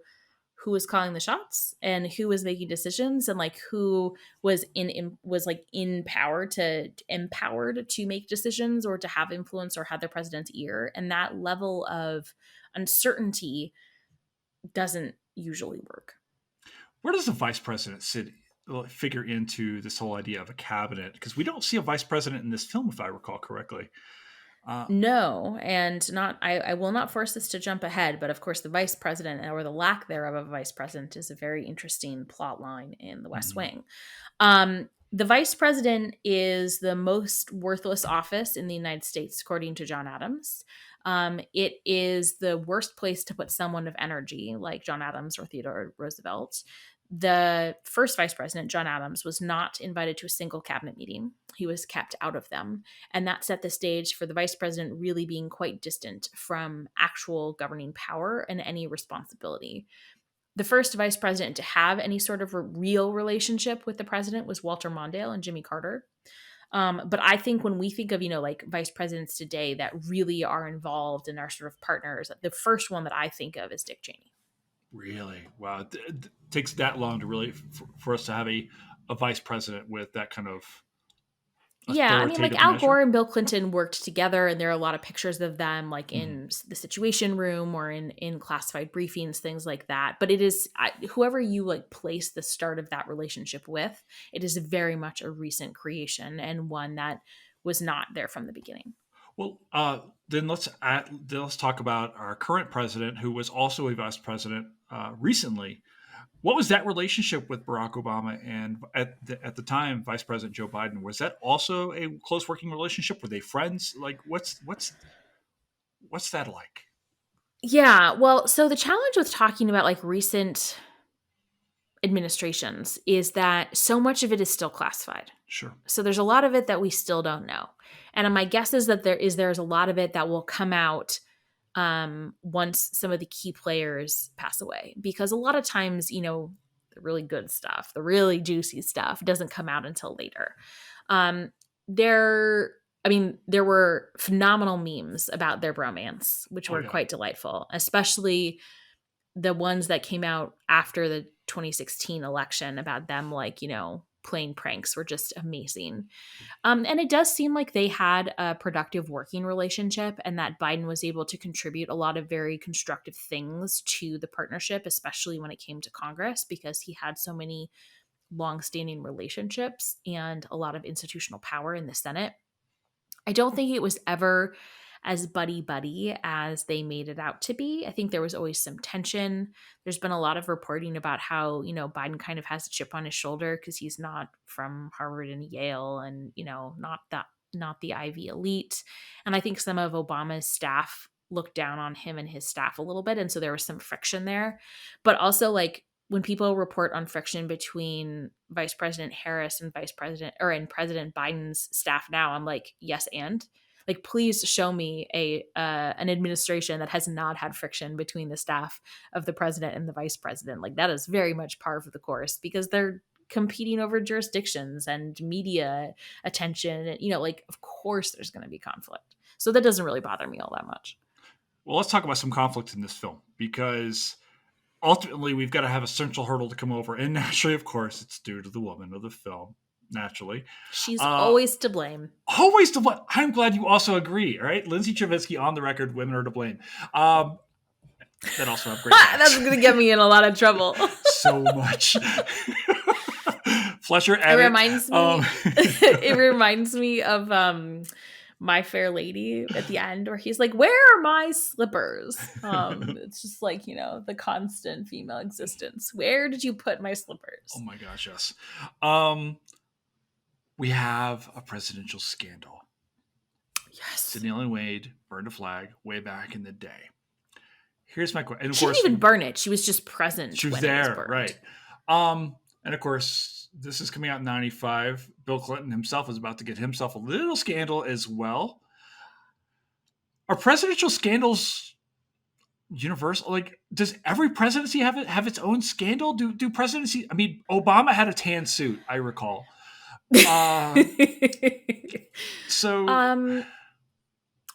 who was calling the shots and who was making decisions, and like who was empowered to make decisions or to have influence or have the president's ear. And that level of uncertainty doesn't usually work. Where does the vice president figure into this whole idea of a cabinet? Because we don't see a vice president in this film, if I recall correctly. No, and I will not force this to jump ahead, but of course the vice president, or the lack thereof of a vice president, is a very interesting plot line in The West Wing. The vice president is the most worthless office in the United States, according to John Adams. It is the worst place to put someone of energy, like John Adams or Theodore Roosevelt. The first vice president, John Adams, was not invited to a single cabinet meeting. He was kept out of them. And that set the stage for the vice president really being quite distant from actual governing power and any responsibility. The first vice president to have any sort of a real relationship with the president was Walter Mondale and Jimmy Carter. But I think when we think of, like vice presidents today that really are involved and are sort of partners, the first one that I think of is Dick Cheney. Really? Wow. It takes that long to really, for us to have a vice president with that kind of Yeah, I mean, like authoritative Al measure. Gore and Bill Clinton worked together, and there are a lot of pictures of them, like Mhm. in the Situation Room or in classified briefings, things like that. But it is whoever you like place the start of that relationship with, it is very much a recent creation and one that was not there from the beginning. Well, then let's talk about our current president, who was also a vice president recently. What was that relationship with Barack Obama and at the time Vice President Joe Biden? Was that also a close working relationship? Were they friends? Like, what's that like? Yeah, well, so the challenge with talking about like recent administrations is that so much of it is still classified. Sure. So there's a lot of it that we still don't know. And my guess is that there's a lot of it that will come out once some of the key players pass away. Because a lot of times, the really good stuff, the really juicy stuff doesn't come out until later. Um, there, there were phenomenal memes about their bromance, which Oh were yeah. quite delightful, especially the ones that came out after the 2016 election about them, like, playing pranks were just amazing. And it does seem like they had a productive working relationship and that Biden was able to contribute a lot of very constructive things to the partnership, especially when it came to Congress, because he had so many longstanding relationships and a lot of institutional power in the Senate. I don't think it was ever as buddy as they made it out to be. I think there was always some tension. There's been a lot of reporting about how, Biden kind of has a chip on his shoulder because he's not from Harvard and Yale and, not the Ivy elite. And I think some of Obama's staff looked down on him and his staff a little bit. And so there was some friction there. But also, like, when people report on friction between Vice President Harris and President Biden's staff now, I'm like, yes, and like, please show me an administration that has not had friction between the staff of the president and the vice president. Like, that is very much par for the course because they're competing over jurisdictions and media attention. And, like, of course there's going to be conflict. So that doesn't really bother me all that much. Well, let's talk about some conflict in this film because ultimately we've got to have a central hurdle to come over, and naturally, of course, it's due to the woman of the film. Naturally, she's always to blame. Always to blame. I'm glad you also agree. All right, Lindsay Chervinsky on the record: women are to blame. That also have great. That's going to get me in a lot of trouble. So much. Fletcher. It reminds me. It reminds me of My Fair Lady at the end, where he's like, "Where are my slippers?" It's just like, the constant female existence. Where did you put my slippers? Oh my gosh, yes. We have a presidential scandal. Yes. Sidney Ellen Wade burned a flag way back in the day. Here's my question. She didn't even burn it. She was just present. She was there, right? And of course, this is coming out in '95. Bill Clinton himself is about to get himself a little scandal as well. Are presidential scandals universal? Like, does every presidency have its own scandal? Do presidency? I mean, Obama had a tan suit, I recall.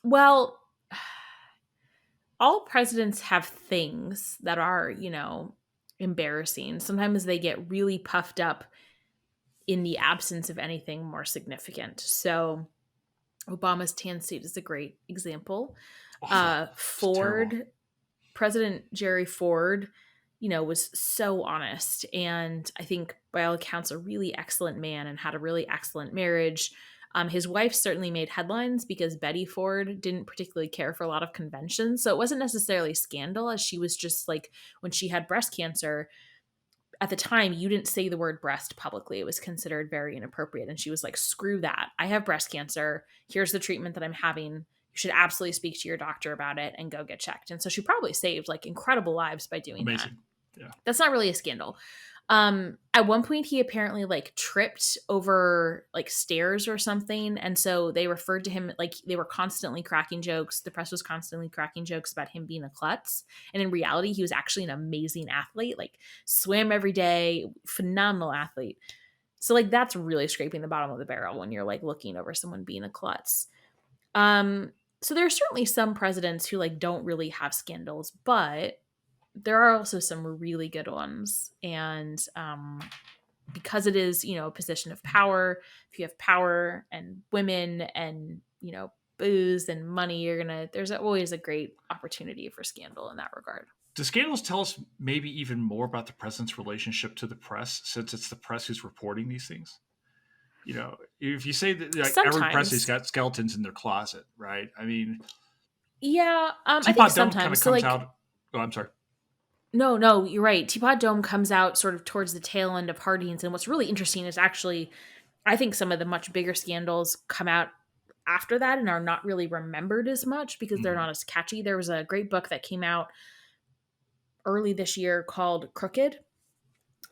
Well, all presidents have things that are, embarrassing. Sometimes they get really puffed up in the absence of anything more significant. So Obama's tan suit is a great example. President Jerry Ford, was so honest and I think by all accounts a really excellent man and had a really excellent marriage. His wife certainly made headlines because Betty Ford didn't particularly care for a lot of conventions. So it wasn't necessarily scandal, as she was just like, when she had breast cancer, at the time, you didn't say the word breast publicly. It was considered very inappropriate. And she was like, screw that. I have breast cancer. Here's the treatment that I'm having. You should absolutely speak to your doctor about it and go get checked. And so she probably saved like incredible lives by doing that. Amazing. Yeah. That's not really a scandal. At one point he apparently like tripped over like stairs or something. And so they referred to him, like they were constantly cracking jokes. The press was constantly cracking jokes about him being a klutz. And in reality, he was actually an amazing athlete, like swam every day, phenomenal athlete. So like that's really scraping the bottom of the barrel when you're like looking over someone being a klutz. So there are certainly some presidents who like don't really have scandals, but there are also some really good ones. And because it is, you know, a position of power, if you have power and women and, you know, booze and money, there's always a great opportunity for scandal in that regard. Do scandals tell us maybe even more about the president's relationship to the press, since it's the press who's reporting these things? You know, if you say that like every president's got skeletons in their closet, right? I mean, yeah, I think Teapot Dome sometimes kind of so comes like out. Oh, I'm sorry. no, you're right. Teapot Dome comes out sort of towards the tail end of Harding's, and what's really interesting is actually, I think some of the much bigger scandals come out after that and are not really remembered as much because they're not as catchy. There was a great book that came out early this year called Crooked,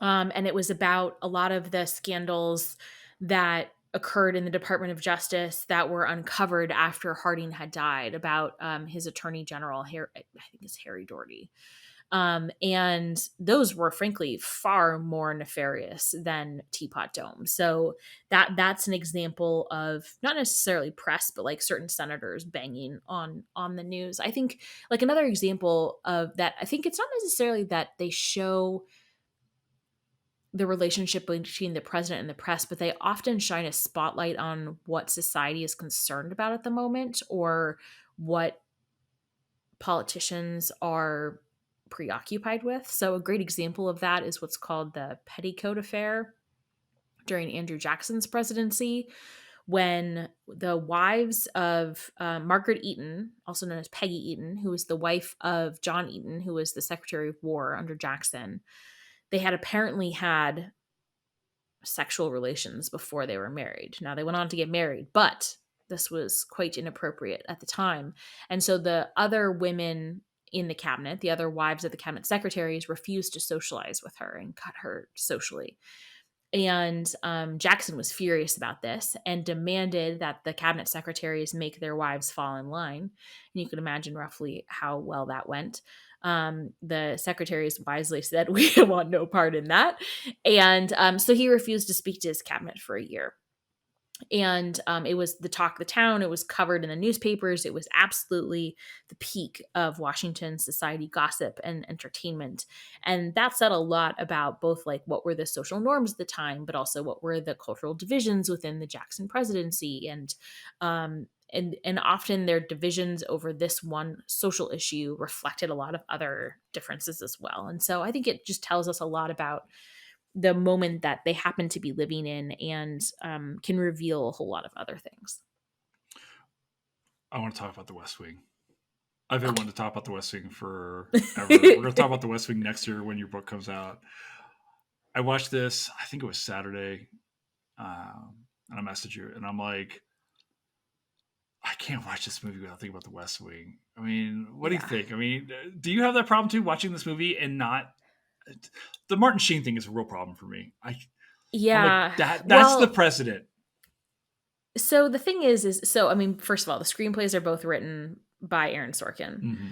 and it was about a lot of the scandals that occurred in the Department of Justice that were uncovered after Harding had died, about his attorney general, I think it's Harry Doherty. And those were frankly far more nefarious than Teapot Dome. So that's an example of not necessarily press, but like certain senators banging on the news. I think like another example of that, I think it's not necessarily that they show the relationship between the president and the press, but they often shine a spotlight on what society is concerned about at the moment or what politicians are preoccupied with. So a great example of that is what's called the Petticoat Affair during Andrew Jackson's presidency, when the wives of Margaret Eaton, also known as Peggy Eaton, who was the wife of John Eaton, who was the Secretary of War under Jackson, they had apparently had sexual relations before they were married. Now they went on to get married, but this was quite inappropriate at the time. And so the other women in the cabinet, the other wives of the cabinet secretaries, refused to socialize with her and cut her socially. And Jackson was furious about this and demanded that the cabinet secretaries make their wives fall in line. And you can imagine roughly how well that went. The secretaries wisely said, "We want no part in that." And so he refused to speak to his cabinet for a year. And it was the talk of the town. It was covered in the newspapers. It was absolutely the peak of Washington society gossip and entertainment. And that said a lot about both like what were the social norms at the time, but also what were the cultural divisions within the Jackson presidency. And often their divisions over this one social issue reflected a lot of other differences as well. And so I think it just tells us a lot about the moment that they happen to be living in, and can reveal a whole lot of other things. I want to talk about the West Wing. I've been wanting to talk about the West Wing forever. We're going to talk about the West Wing next year when your book comes out. I watched this, I think it was Saturday, and I messaged you, and I'm like, I can't watch this movie without thinking about the West Wing. I mean, what do you think? I mean, do you have that problem too, watching this movie and not... The Martin Sheen thing is a real problem for me. I'm like, that's the president. So the thing is so I mean, first of all, the screenplays are both written by Aaron Sorkin. Mm-hmm.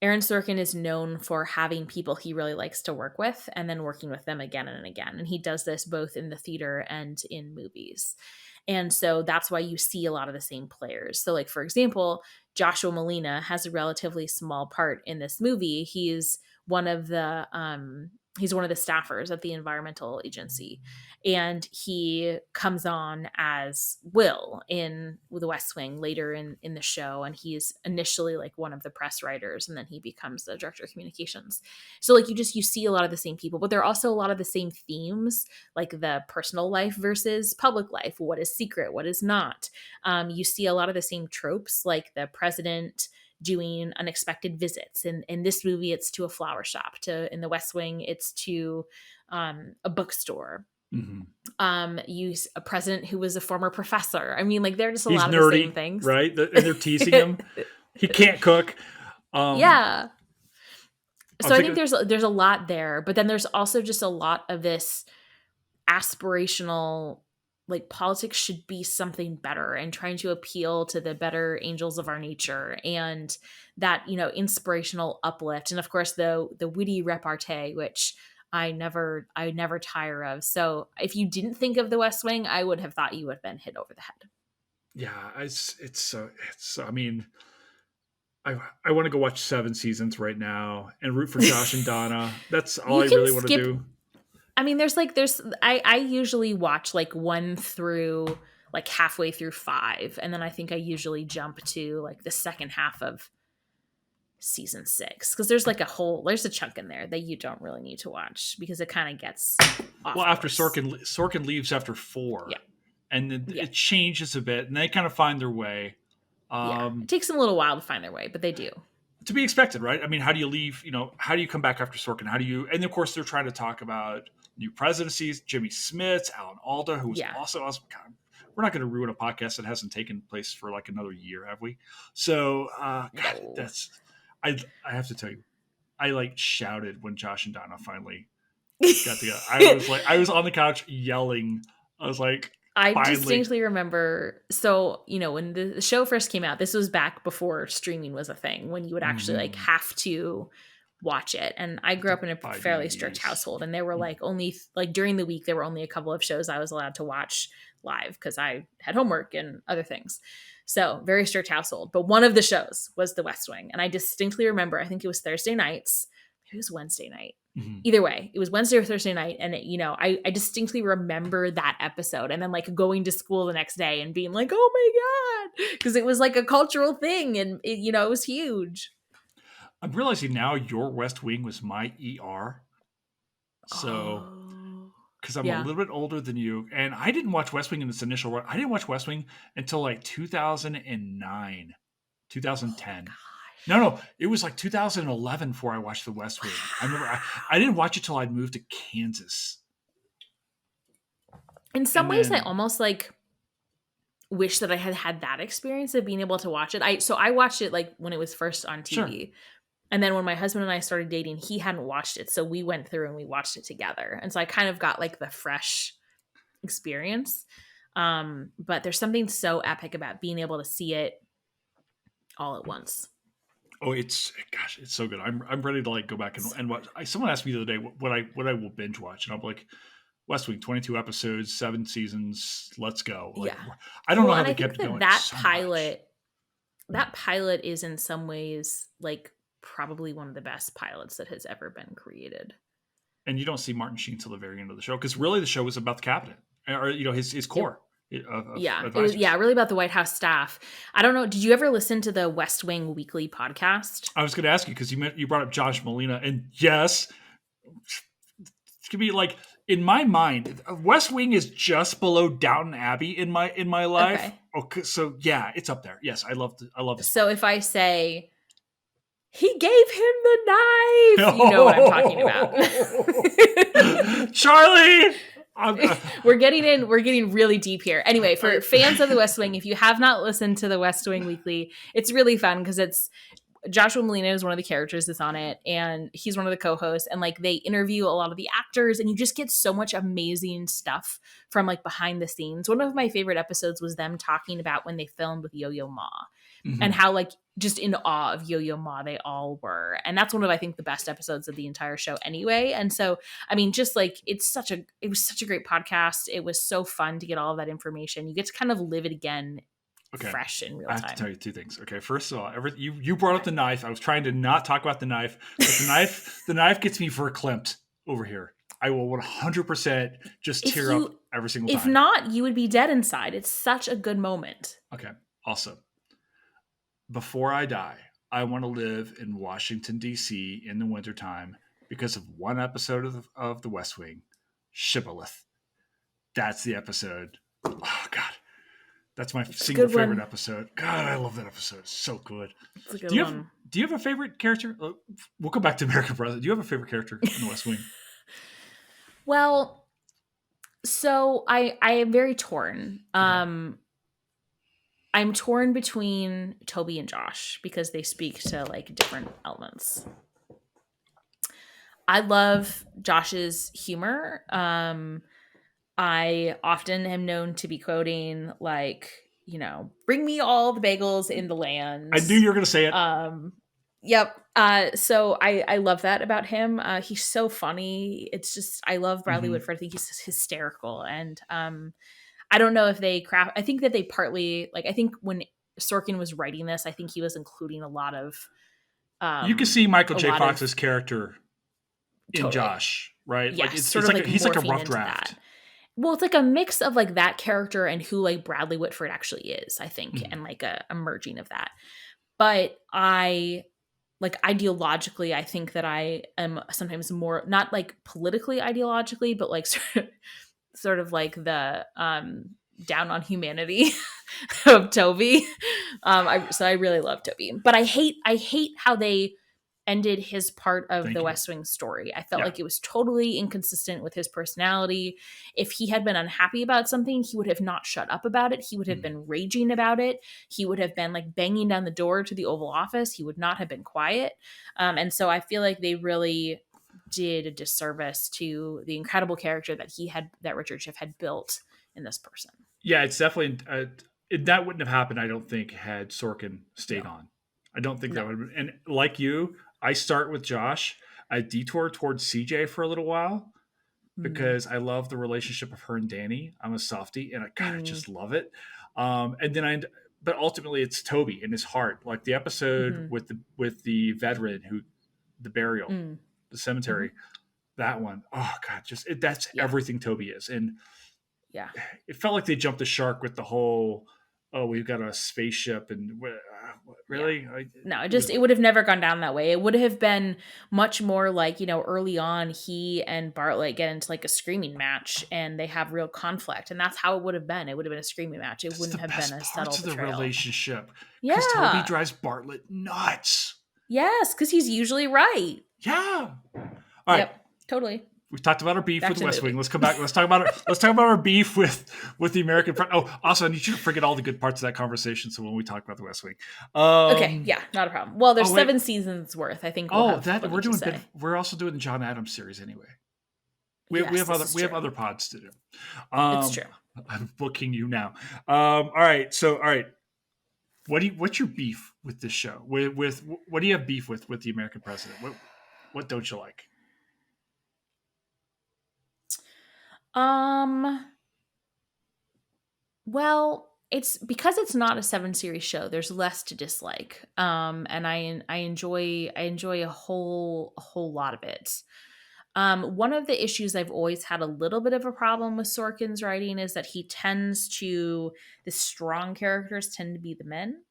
Aaron Sorkin is known for having people he really likes to work with and then working with them again and again. And he does this both in the theater and in movies. And so that's why you see a lot of the same players. So like, for example, Joshua Malina has a relatively small part in this movie. He's one of the staffers at the environmental agency, and he comes on as Will in The West Wing later in the show, and he's initially like one of the press writers, and then he becomes the director of communications. So like you see a lot of the same people, but there are also a lot of the same themes, like the personal life versus public life, what is secret, what is not. You see a lot of the same tropes, like the president doing unexpected visits. In this movie, it's to a flower shop. In The West Wing, it's to a bookstore. Use a president who was a former professor. I mean, like, they're just a He's lot nerdy, of the same things, right? And they're teasing him. He can't cook. Yeah. So I think thinking, there's a lot there, but then there's also just a lot of this aspirational, like, politics should be something better and trying to appeal to the better angels of our nature, and that, inspirational uplift, and of course the witty repartee, which I never tire of. So if you didn't think of The West Wing, I would have thought you would have been hit over the head. yeah, I mean, I want to go watch 7 seasons right now and root for Josh and Donna. That's all I really want to do. I mean, I usually watch like 1 through like halfway through 5. And then I think I usually jump to like the second half of season 6. Cause there's a chunk in there that you don't really need to watch because it kind of gets off. Well, after Sorkin leaves after 4, yeah. And then it changes a bit and they kind of find their way. It takes them a little while to find their way, but they do. To be expected, right? I mean, how do you leave? How do you come back after Sorkin? And of course, they're trying to talk about new presidencies, Jimmy Smits, Alan Alda, who was also awesome. God, we're not going to ruin a podcast that hasn't taken place for like another year, have we? So, I have to tell you, I like shouted when Josh and Donna finally got together. I was on the couch yelling. I was like, I distinctly remember, so, when the show first came out, this was back before streaming was a thing, when you would actually like have to watch it. And I grew up in a fairly strict household, and there were like only like during the week, there were only a couple of shows I was allowed to watch live because I had homework and other things. So very strict household. But one of the shows was The West Wing. And I distinctly remember, I think it was Thursday nights. Maybe it was Wednesday night. Either way, it was Wednesday or Thursday night. And I distinctly remember that episode and then like going to school the next day and being like, oh my God, because it was like a cultural thing. And it was huge. I'm realizing now your West Wing was my ER. So, because I'm a little bit older than you, and I didn't watch West Wing in its initial run. I didn't watch West Wing until like 2009, 2010. No, it was like 2011 before I watched The West Wing. I remember I didn't watch it till I'd moved to Kansas. In some ways, I almost like wish that I had had that experience of being able to watch it. I watched it like when it was first on TV. Sure. And then when my husband and I started dating, he hadn't watched it. So we went through and we watched it together. And so I kind of got like the fresh experience. But there's something so epic about being able to see it all at once. Oh, it's so good. I'm ready to like go back and watch. Someone asked me the other day what I will binge watch, and I'm like, West Wing, 22 episodes, 7 seasons. Let's go. Like, I don't know how they kept going. That pilot is in some ways like probably one of the best pilots that has ever been created. And you don't see Martin Sheen till the very end of the show because really the show was about the cabinet or his core. Really about the White House staff. I don't know. Did you ever listen to the West Wing Weekly podcast? I was going to ask you because you brought up Josh Molina, and yes, it could be like in my mind, West Wing is just below Downton Abbey in my life. Okay, so yeah, it's up there. Yes, I love it. So if I say he gave him the knife, you know what I'm talking about, Charlie. We're getting really deep here. Anyway, for fans of The West Wing, if you have not listened to the West Wing Weekly, it's really fun because it's Joshua Molina is one of the characters that's on it, and he's one of the co-hosts, and like they interview a lot of the actors, and you just get so much amazing stuff from like behind the scenes. One of my favorite episodes was them talking about when they filmed with Yo-Yo Ma. Mm-hmm. And how like just in awe of Yo-Yo Ma they all were. And that's one of, I think, the best episodes of the entire show anyway. And so, I mean, just like it was such a great podcast. It was so fun to get all of that information. You get to kind of live it again fresh in real time. I have to tell you 2 things. Okay, first of all, you brought up the knife. I was trying to not talk about the knife, but the knife gets me verklempt over here. I will 100% just tear up every single time. If not, you would be dead inside. It's such a good moment. Okay, awesome. Before I die, I want to live in Washington, D.C. in the wintertime because of one episode of The West Wing, Shibboleth. That's the episode. Oh, God. That's my It's a single good favorite one. episode. God, I love that episode. It's so good. It's a good Do you have one. Do you have a favorite character? We'll go back to American President. Do you have a favorite character in the West Wing? Well, so I am very torn. Okay. I'm torn between Toby and Josh because they speak to like different elements. I love Josh's humor. I often am known to be quoting like, bring me all the bagels in the I land. knew you were going to say it. Yep. So I love that about him. He's so funny. It's just I love Bradley Whitford. I think he's just hysterical. And I don't know if they craft. I think that they partly like. I think when Sorkin was writing this, I think he was including a lot of. You can see Michael a J. lot Fox's of character in totally. Josh, right? Yes, Like it's sort of like like he's like a morphing rough into draft. that. Well, it's like a mix of like that character and who like Bradley Whitford actually is, I think, and like a merging of that. But I like ideologically, I think that I am sometimes more not like politically ideologically, but like sort of like the down on humanity of Toby. So I really love Toby, but I hate how they ended his part of Thank the you. West Wing story. I felt Yeah. like it was totally inconsistent with his personality. If he had been unhappy about something, he would have not shut up about it. He would have been raging about it. He would have been like banging down the door to the Oval Office. He would not have been quiet. And so I feel like they really did a disservice to the incredible character that Richard Schiff had built in this person. Yeah, it's definitely that wouldn't have happened. I don't think had Sorkin stayed on. I don't think that would have been. And like you, I start with Josh. I detour towards CJ for a little while because I love the relationship of her and Danny. I'm a softie, and I just love it. And then but ultimately, it's Toby in his heart, like the episode with the veteran the burial, the cemetery. That one, oh god, that's everything Toby is, and yeah, it felt like they jumped the shark with the whole. Oh, we've got a spaceship, and really, no, it would have never gone down that way. It would have been much more like early on, he and Bartlett get into like a screaming match, and they have real conflict, and that's how it would have been. It would have been a screaming match. It wouldn't have been a subtle parts of the betrayal. relationship. Yeah, because Toby drives Bartlett nuts. Yes, because he's usually right. Yeah. All right. Yep. Totally. We've talked about our beef with West Wing. Let's come back. Let's talk about our beef with the American. Oh, also, I need you to forget all the good parts of that conversation. So when we talk about the West Wing, okay, yeah, not a problem. Well, there's 7 seasons worth. I think. We're also doing the John Adams series anyway. We have other pods to do. It's true. I'm booking you now. All right. What's your beef with this show? With what do you have beef with the American president? What don't you like? Well, it's because it's not a 7-series show. There's less to dislike. And I enjoy a whole lot of it. One of the issues I've always had a little bit of a problem with Sorkin's writing is that the strong characters tend to be the men.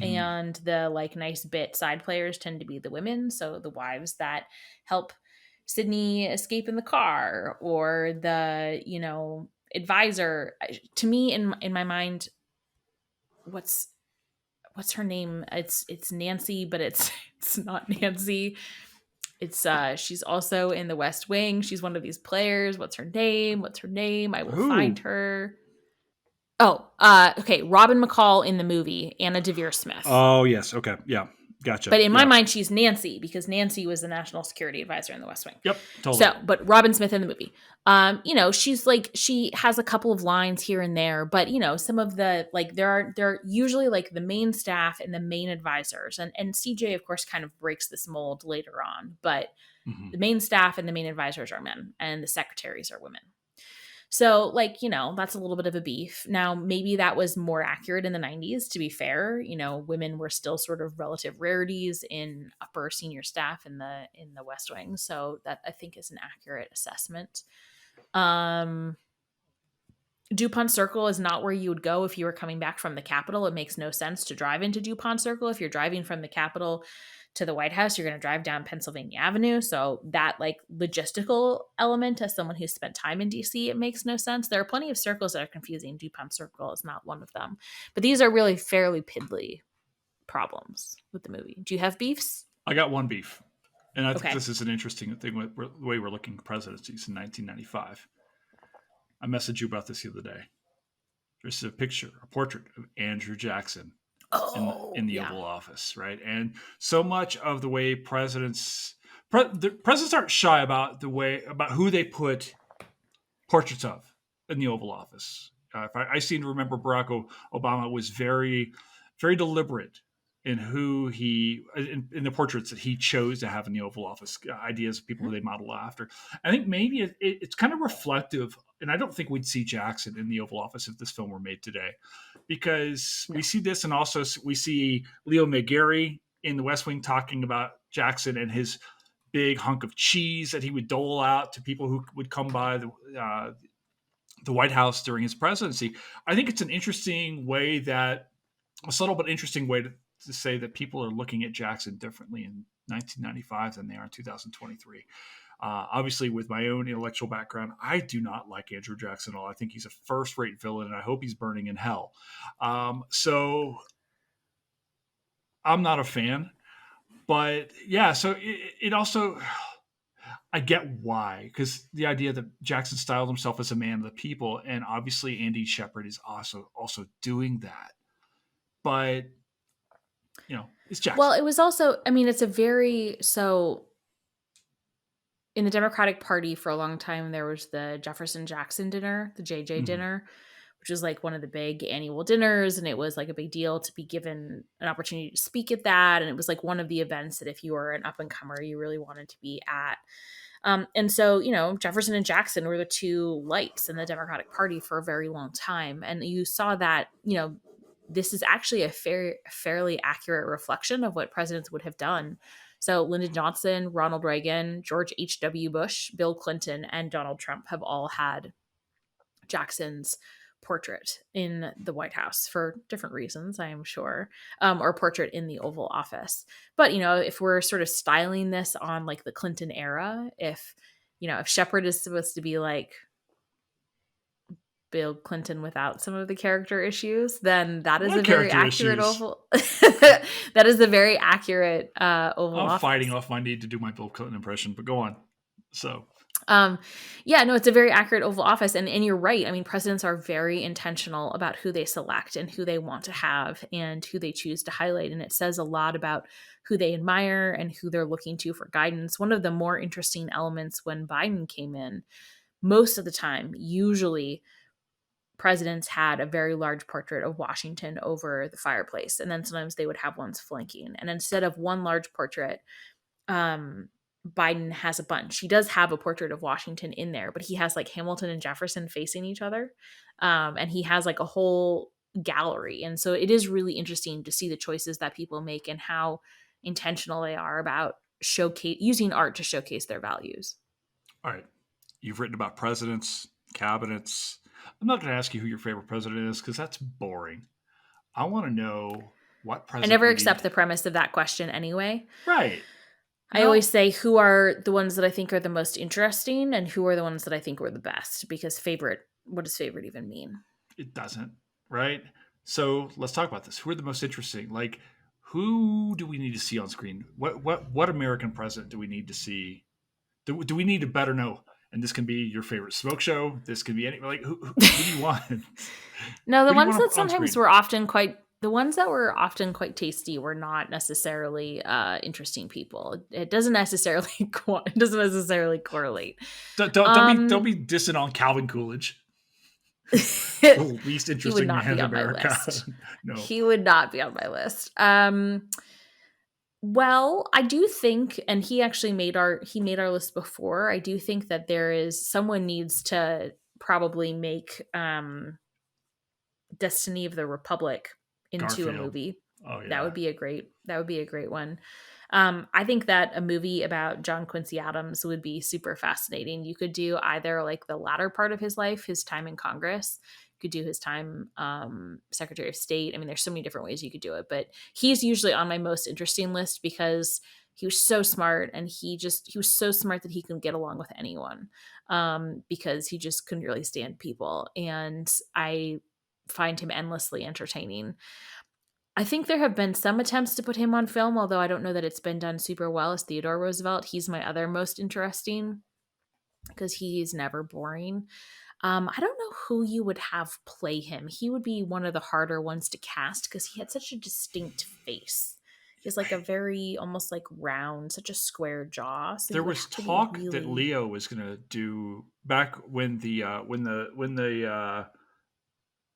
And the like nice bit side players tend to be the women. So the wives that help Sydney escape in the car, or the advisor. To me, in my mind, what's her name? It's Nancy, but it's not Nancy. It's she's also in the West Wing. She's one of these players. What's her name? I will find her. Oh, okay. Robin McCall in the movie, Anna Devere Smith. Oh yes, okay, yeah. Gotcha. But in my mind, she's Nancy, because Nancy was the national security advisor in the West Wing. Yep, totally. So, but Robin Smith in the movie, she's like, she has a couple of lines here and there, but some of the like, there are usually like the main staff and the main advisors, and CJ of course kind of breaks this mold later on, but the main staff and the main advisors are men, and the secretaries are women. So, like, that's a little bit of a beef. Now, maybe that was more accurate in the 90s, to be fair. Women were still sort of relative rarities in upper senior staff in the West Wing. So that, I think, is an accurate assessment. DuPont Circle is not where you would go if you were coming back from the Capitol. It makes no sense to drive into DuPont Circle. If you're driving from the Capitol to the White House, you're going to drive down Pennsylvania Avenue. So that like logistical element, as someone who's spent time in DC, it makes no sense. There are plenty of circles that are confusing. DuPont Circle is not one of them. But these are really fairly piddly problems with the movie. Do you have beefs? I got one beef. And I think Okay. this is an interesting thing with the way we're looking at presidencies in 1995. I messaged you about this the other day. There's a picture, a portrait of Andrew Jackson in the Oval Office, right? And so much of the way the presidents aren't shy about who they put portraits of in the Oval Office. I seem to remember Barack Obama was very, very deliberate in who in the portraits that he chose to have in the Oval Office, ideas of people who they model after. I think maybe it's kind of reflective, and I don't think we'd see Jackson in the Oval Office if this film were made today, because we see this, and also we see Leo McGarry in The West Wing talking about Jackson and his big hunk of cheese that he would dole out to people who would come by the White House during his presidency. I think it's an interesting way a subtle but interesting way to say that people are looking at Jackson differently in 1995 than they are in 2023. Obviously, with my own intellectual background, I do not like Andrew Jackson at all. I think he's a first-rate villain, and I hope he's burning in hell. So I'm not a fan. But yeah, so it also, I get why, because the idea that Jackson styled himself as a man of the people, and obviously Andy Shepherd is also doing that. But it's Jackson. Well, it was also, I mean, it's a very, so in the Democratic Party for a long time, there was the Jefferson Jackson dinner, the JJ dinner, which was like one of the big annual dinners. And it was like a big deal to be given an opportunity to speak at that. And it was like one of the events that if you were an up and comer, you really wanted to be at. And so, Jefferson and Jackson were the two lights in the Democratic Party for a very long time. And you saw that, this is actually a fairly accurate reflection of what presidents would have done. So Lyndon Johnson, Ronald Reagan, George H.W. Bush, Bill Clinton, and Donald Trump have all had Jackson's portrait in the White House for different reasons, I am sure, or portrait in the Oval Office. But, if we're sort of styling this on like the Clinton era, if Shepard is supposed to be like Bill Clinton without some of the character issues, then that is a very accurate Oval. That is a very accurate Oval Office. I'm fighting off my need to do my Bill Clinton impression, but go on. So, it's a very accurate Oval Office, and you're right. I mean, presidents are very intentional about who they select and who they want to have and who they choose to highlight, and it says a lot about who they admire and who they're looking to for guidance. One of the more interesting elements when Biden came in, most of the time, usually presidents had a very large portrait of Washington over the fireplace, and then sometimes they would have ones flanking. And instead of one large portrait, Biden has a bunch. He does have a portrait of Washington in there, but he has like Hamilton and Jefferson facing each other, and he has like a whole gallery. And so it is really interesting to see the choices that people make and how intentional they are about using art to showcase their values. All right, you've written about presidents, cabinets. I'm not going to ask you who your favorite president is because that's boring. I want to know what president. I never accept the premise of that question anyway. Right. I always say who are the ones that I think are the most interesting and who are the ones that I think were the best, because what does favorite even mean? It doesn't, right? So let's talk about this. Who are the most interesting? Like, who do we need to see on screen? What American president do we need to see? Do we need to better know? And this can be your favorite smoke show. This can be any, like, who do you want? No, the ones that sometimes were often quite tasty were not necessarily interesting people. It doesn't necessarily correlate. Don't be dissing on Calvin Coolidge. The least interesting man in America. No, he would not be on my list. Well, I do think, and he actually made our list before. I do think that someone needs to probably make Destiny of the Republic into Garfield. A movie. Oh, yeah. That would be a great one. I think that a movie about John Quincy Adams would be super fascinating. You could do either like the latter part of his life, his time in Congress. You could do his time Secretary of State. I mean, there's so many different ways you could do it, but he's usually on my most interesting list because he was so smart, and he was so smart that he can get along with anyone, because he just couldn't really stand people. And I find him endlessly entertaining. I think there have been some attempts to put him on film, although I don't know that it's been done super well, as Theodore Roosevelt. He's my other most interesting because he's never boring. I don't know who you would have play him. He would be one of the harder ones to cast because he had such a distinct face. He has like a very almost like round, such a square jaw. So There was talk really... that Leo was going to do back when the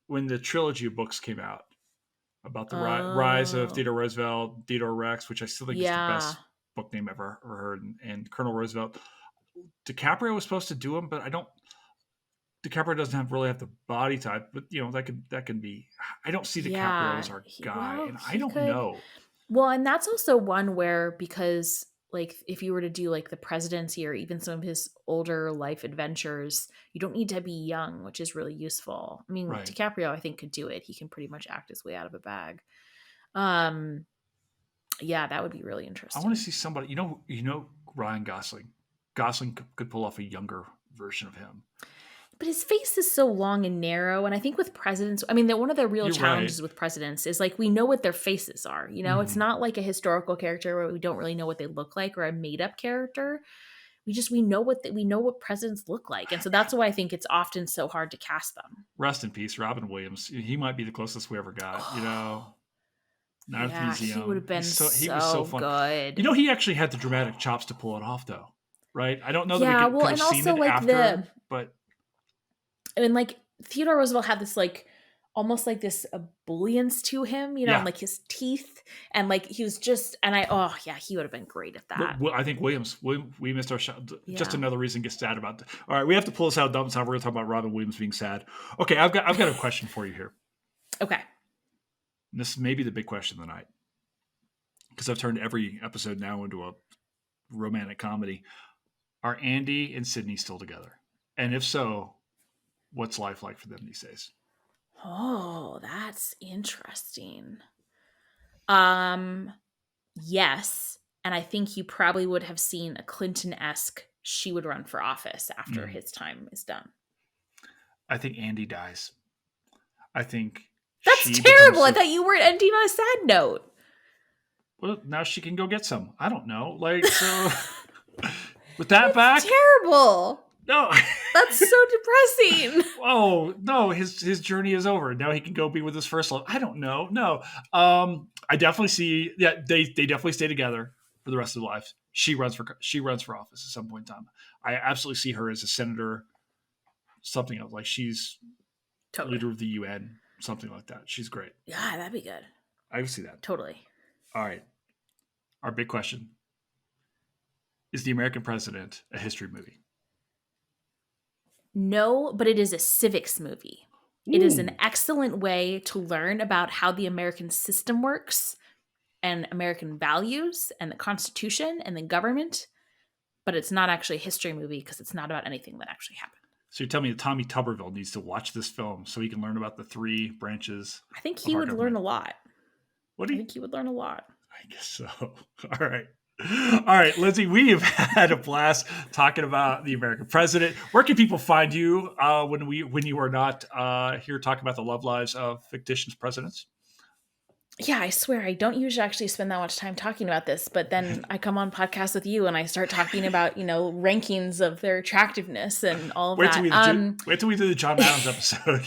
when the trilogy of books came out about the rise of Theodore Roosevelt, Theodore Rex, which I still think is the best book name ever heard, and Colonel Roosevelt. DiCaprio was supposed to do him, but DiCaprio doesn't really have the body type, but that can be. I don't see DiCaprio as our guy, and I don't know. Well, and that's also one where, because like if you were to do like the Presidency or even some of his older life adventures, you don't need to be young, which is really useful. I mean, right. DiCaprio, I think, could do it. He can pretty much act his way out of a bag. Yeah, that would be really interesting. I want to see somebody, Ryan Gosling. Gosling could pull off a younger version of him. But his face is so long and narrow. And I think with presidents, I mean, one of the real challenges with presidents is like, we know what their faces are. It's not like a historical character where we don't really know what they look like, or a made up character. We know what presidents look like. And so that's why I think it's often so hard to cast them. Rest in peace, Robin Williams. He might be the closest we ever got, Yeah, he would have been he was so fun. Good. He actually had the dramatic chops to pull it off, though. Right? I don't know that we could have seen it like after, but... And like Theodore Roosevelt had this like almost like this ebullience to him, and like his teeth, and like he was just, and he would have been great at that. Well, I think we missed our shot. Yeah. Just another reason to get sad about. All right, we have to pull this out. Dumb time. We're going to talk about Robin Williams being sad. Okay, I've got a question for you here. Okay, and this may be the big question of the night, because I've turned every episode now into a romantic comedy. Are Andy and Sydney still together? And if so, what's life like for them these days? Oh, that's interesting. Yes. And I think you probably would have seen a Clinton-esque, she would run for office after his time is done. I think Andy dies. I think that's terrible. I thought you were ending on a sad note. Well, now she can go get some. I don't know. Like, so with that back. Terrible. No. That's so depressing. Oh, no, his journey is over. Now he can go be with his first love. I don't know. No. I definitely see, they definitely stay together for the rest of their lives. She runs for office at some point in time. I absolutely see her as a senator, something else. Like she's leader of the UN, something like that. She's great. Yeah, that'd be good. I can see that. Totally. All right. Our big question. Is The American President a history movie? No, but it is a civics movie. Ooh. It is an excellent way to learn about how the American system works and American values and the Constitution and the government. But it's not actually a history movie because it's not about anything that actually happened. So you're telling me that Tommy Tuberville needs to watch this film so he can learn about the three branches? I think he would learn a lot. I think he would learn a lot. I guess so. All right. All right, Lindsay, we have had a blast talking about the American president. Where can people find you when you are not here talking about the love lives of fictitious presidents? Yeah, I swear I don't usually actually spend that much time talking about this, but then I come on podcasts with you and I start talking about, rankings of their attrativeness and all of that. Wait till we do the John Adams episode.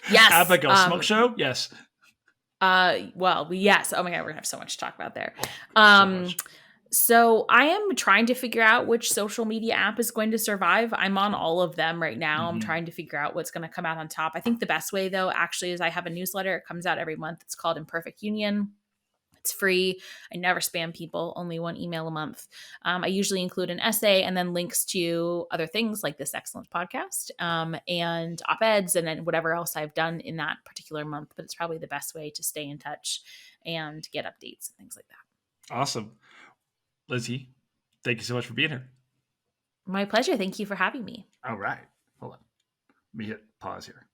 Yes. Abigail Smoke Show? Yes. Yes. Oh my God, we're gonna have so much to talk about there. So so I am trying to figure out which social media app is going to survive. I'm on all of them right now. I'm trying to figure out what's going to come out on top. I think the best way though, actually, is I have a newsletter. It comes out every month. It's called Imperfect Union. It's free. I never spam people, only one email a month. I usually include an essay and then links to other things like this excellent podcast and op-eds and then whatever else I've done in that particular month. But it's probably the best way to stay in touch and get updates and things like that. Awesome. Lindsay, thank you so much for being here. My pleasure. Thank you for having me. All right. Hold on. Let me hit pause here.